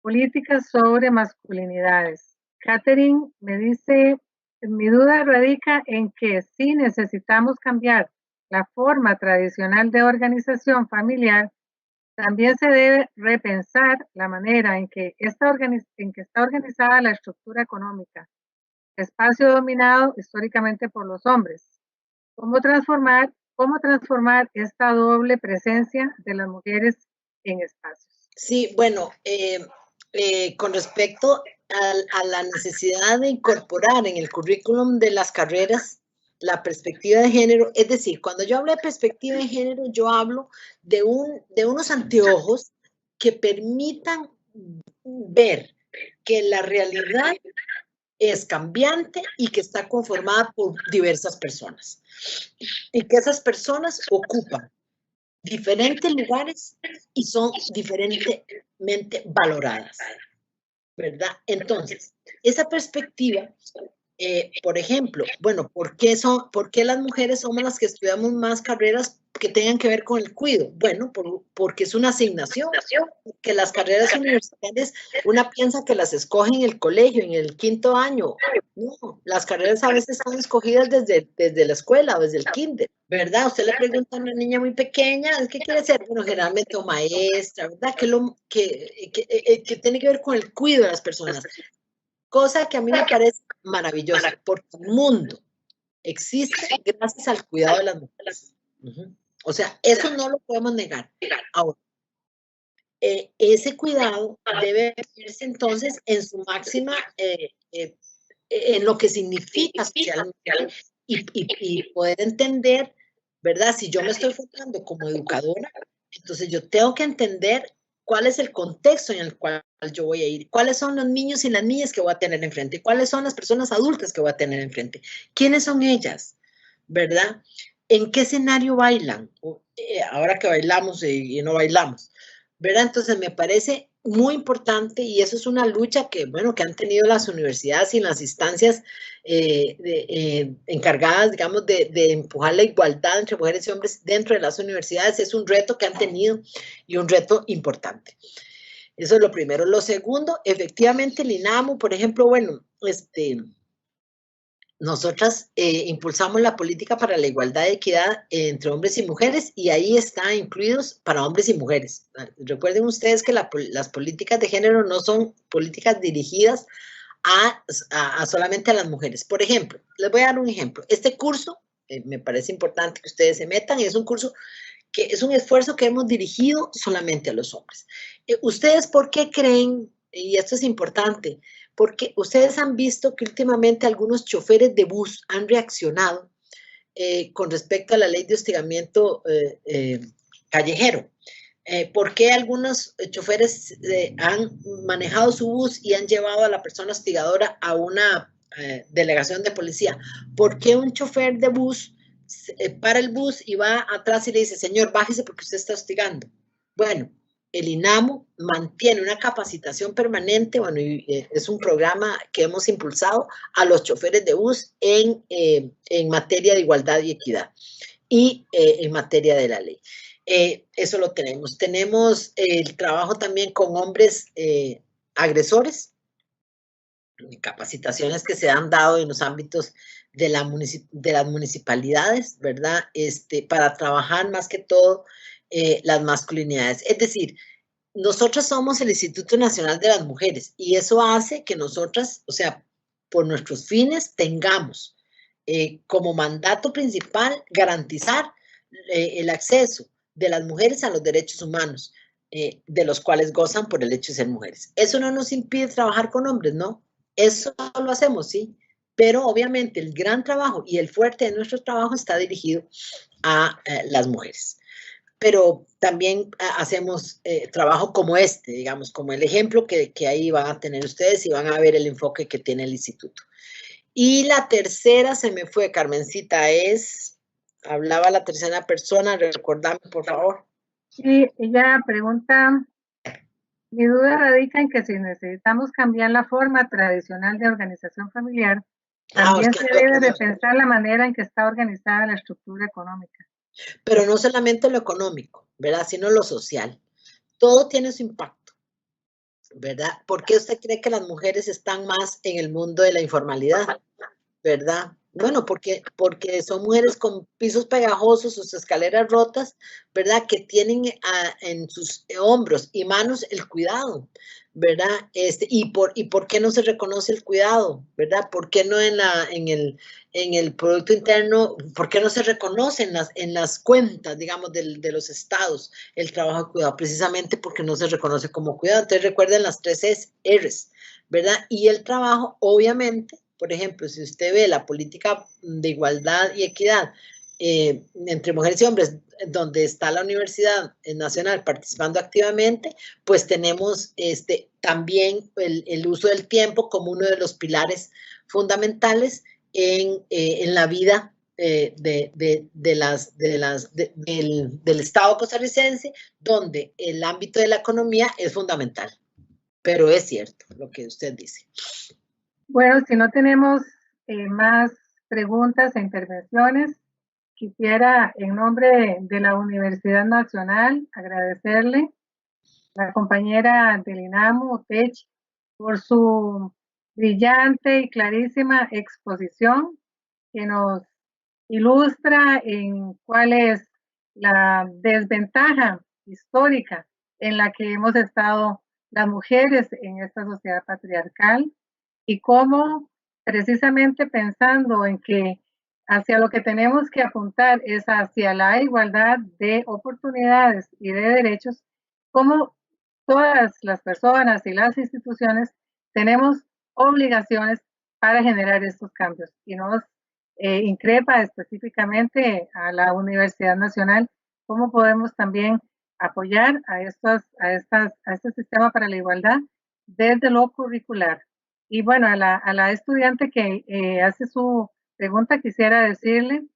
Speaker 1: políticas sobre masculinidades. Catherine me dice, mi duda radica en que si necesitamos cambiar la forma tradicional de organización familiar, también se debe repensar la manera en que está organizada la estructura económica, espacio dominado históricamente por los hombres. ¿Cómo transformar esta doble presencia de las mujeres en espacios?
Speaker 2: Sí, bueno, con respecto a la necesidad de incorporar en el currículum de las carreras la perspectiva de género, es decir, cuando yo hablo de perspectiva de género, yo hablo de unos anteojos que permitan ver que la realidad es cambiante y que está conformada por diversas personas y que esas personas ocupan diferentes lugares y son diferentemente valoradas, ¿verdad? Entonces, esa perspectiva Por ejemplo, bueno, ¿por qué las mujeres somos las que estudiamos más carreras que tengan que ver con el cuidado? Bueno, porque es una asignación, que las carreras universitarias, una piensa que las escoge en el colegio, en el 5º año. No, las carreras a veces están escogidas desde la escuela o desde el kinder, ¿verdad? Usted le pregunta a una niña muy pequeña, ¿qué quiere ser? Bueno, generalmente o maestra, ¿verdad? Que tiene que ver con el cuidado de las personas. Cosa que a mí me parece maravillosa, porque el mundo existe gracias al cuidado de las mujeres. O sea, eso no lo podemos negar. Ahora, ese cuidado debe verse entonces en su máxima, en lo que significa socialmente y poder entender, ¿verdad? Si yo me estoy formando como educadora, entonces yo tengo que entender cuál es el contexto en el cual yo voy a ir, cuáles son los niños y las niñas que voy a tener enfrente, cuáles son las personas adultas que voy a tener enfrente, quiénes son ellas, ¿verdad? ¿En qué escenario bailan? Ahora que bailamos y no bailamos, ¿verdad? Entonces me parece muy importante y eso es una lucha que, bueno, que han tenido las universidades y las instancias encargadas, digamos, de empujar la igualdad entre mujeres y hombres dentro de las universidades. Es un reto que han tenido y un reto importante. Eso es lo primero. Lo segundo, efectivamente, el INAMU, por ejemplo, bueno, nosotras impulsamos la política para la igualdad y equidad entre hombres y mujeres y ahí está incluidos para hombres y mujeres. Recuerden ustedes que las políticas de género no son políticas dirigidas a solamente a las mujeres. Por ejemplo, les voy a dar un ejemplo. Este curso, me parece importante que ustedes se metan, es un curso que es un esfuerzo que hemos dirigido solamente a los hombres. ¿Ustedes por qué creen, y esto es importante, porque ustedes han visto que últimamente algunos choferes de bus han reaccionado con respecto a la ley de hostigamiento callejero? ¿Por qué algunos choferes han manejado su bus y han llevado a la persona hostigadora a una delegación de policía? ¿Por qué un chofer de bus para el bus y va atrás y le dice, señor, bájese porque usted está hostigando? Bueno, el INAMU mantiene una capacitación permanente, bueno, es un programa que hemos impulsado a los choferes de bus en materia de igualdad y equidad y en materia de la ley. Eso lo tenemos. Tenemos el trabajo también con hombres agresores, capacitaciones que se han dado en los ámbitos de las municipalidades, ¿verdad? Para trabajar más que todo las masculinidades. Es decir, nosotros somos el Instituto Nacional de las Mujeres y eso hace que nosotras, o sea, por nuestros fines, tengamos como mandato principal garantizar el acceso de las mujeres a los derechos humanos, de los cuales gozan por el hecho de ser mujeres. Eso no nos impide trabajar con hombres, ¿no? Eso lo hacemos, sí, pero obviamente el gran trabajo y el fuerte de nuestro trabajo está dirigido a las mujeres. Pero también hacemos trabajo como digamos, como el ejemplo que ahí van a tener ustedes y van a ver el enfoque que tiene el instituto. Y la tercera se me fue, Carmencita, hablaba la tercera persona, recordame, por favor.
Speaker 1: Sí, ella pregunta, mi duda radica en que si necesitamos cambiar la forma tradicional de organización familiar, también se debe de pensar la manera en que está organizada la estructura económica.
Speaker 2: Pero no solamente lo económico, ¿verdad? Sino lo social. Todo tiene su impacto, ¿verdad? ¿Por qué usted cree que las mujeres están más en el mundo de la informalidad, verdad? Bueno, porque son mujeres con pisos pegajosos, sus escaleras rotas, ¿verdad? Que tienen en sus hombros y manos el cuidado, ¿verdad? ¿Y por qué no se reconoce el cuidado, verdad? ¿Por qué no en el Producto Interno, por qué no se reconoce en las cuentas, digamos, de los estados el trabajo de cuidado? Precisamente porque no se reconoce como cuidado. Entonces recuerden las 3 R's, ¿verdad? Y el trabajo, obviamente, por ejemplo, si usted ve la política de igualdad y equidad entre mujeres y hombres, donde está la Universidad Nacional participando activamente, pues tenemos también el uso del tiempo como uno de los pilares fundamentales en la vida del Estado costarricense, donde el ámbito de la economía es fundamental. Pero es cierto lo que usted dice.
Speaker 1: Bueno, si no tenemos más preguntas e intervenciones, quisiera en nombre de la Universidad Nacional agradecerle a la compañera del INAMU, Techi, por su brillante y clarísima exposición que nos ilustra en cuál es la desventaja histórica en la que hemos estado las mujeres en esta sociedad patriarcal y cómo precisamente pensando en que hacia lo que tenemos que apuntar es hacia la igualdad de oportunidades y de derechos, como todas las personas y las instituciones tenemos obligaciones para generar estos cambios y nos increpa específicamente a la Universidad Nacional cómo podemos también apoyar a este sistema para la igualdad desde lo curricular. Y bueno, a la estudiante que hace su pregunta, quisiera decirle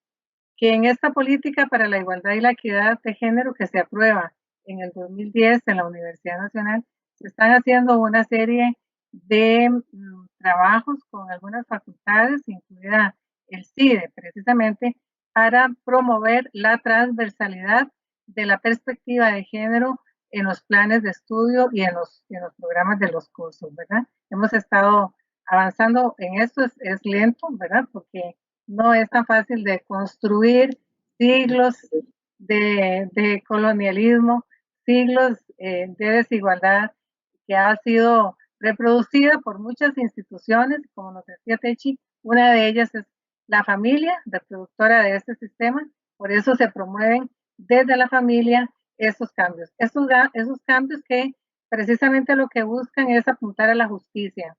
Speaker 1: que en esta política para la igualdad y la equidad de género que se aprueba en el 2010 en la Universidad Nacional, se están haciendo una serie de trabajos con algunas facultades, incluida el CIDE, precisamente para promover la transversalidad de la perspectiva de género en los planes de estudio y en los programas de los cursos, ¿verdad? Hemos estado avanzando en esto, es lento, ¿verdad? Porque no es tan fácil de construir siglos de colonialismo, siglos de desigualdad que ha sido reproducida por muchas instituciones, como nos decía Techi, una de ellas es la familia, reproductora de este sistema, por eso se promueven desde la familia esos cambios. Esos cambios que precisamente lo que buscan es apuntar a la justicia,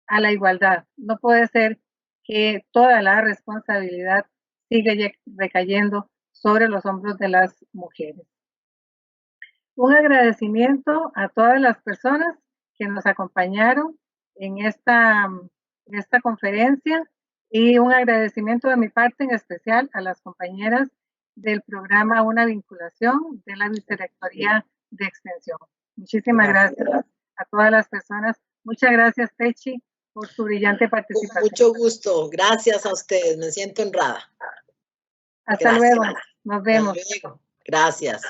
Speaker 1: a la igualdad. No puede ser que toda la responsabilidad sigue recayendo sobre los hombros de las mujeres. Un agradecimiento a todas las personas que nos acompañaron en esta conferencia y un agradecimiento de mi parte en especial a las compañeras del programa Una Vinculación de la Vicerrectoría de Extensión. Muchísimas gracias a todas las personas. Muchas gracias, Techi, por su brillante participación.
Speaker 2: Con mucho gusto. Gracias a ustedes. Me siento honrada.
Speaker 1: Hasta luego. Nos vemos.
Speaker 2: Hasta luego. Gracias.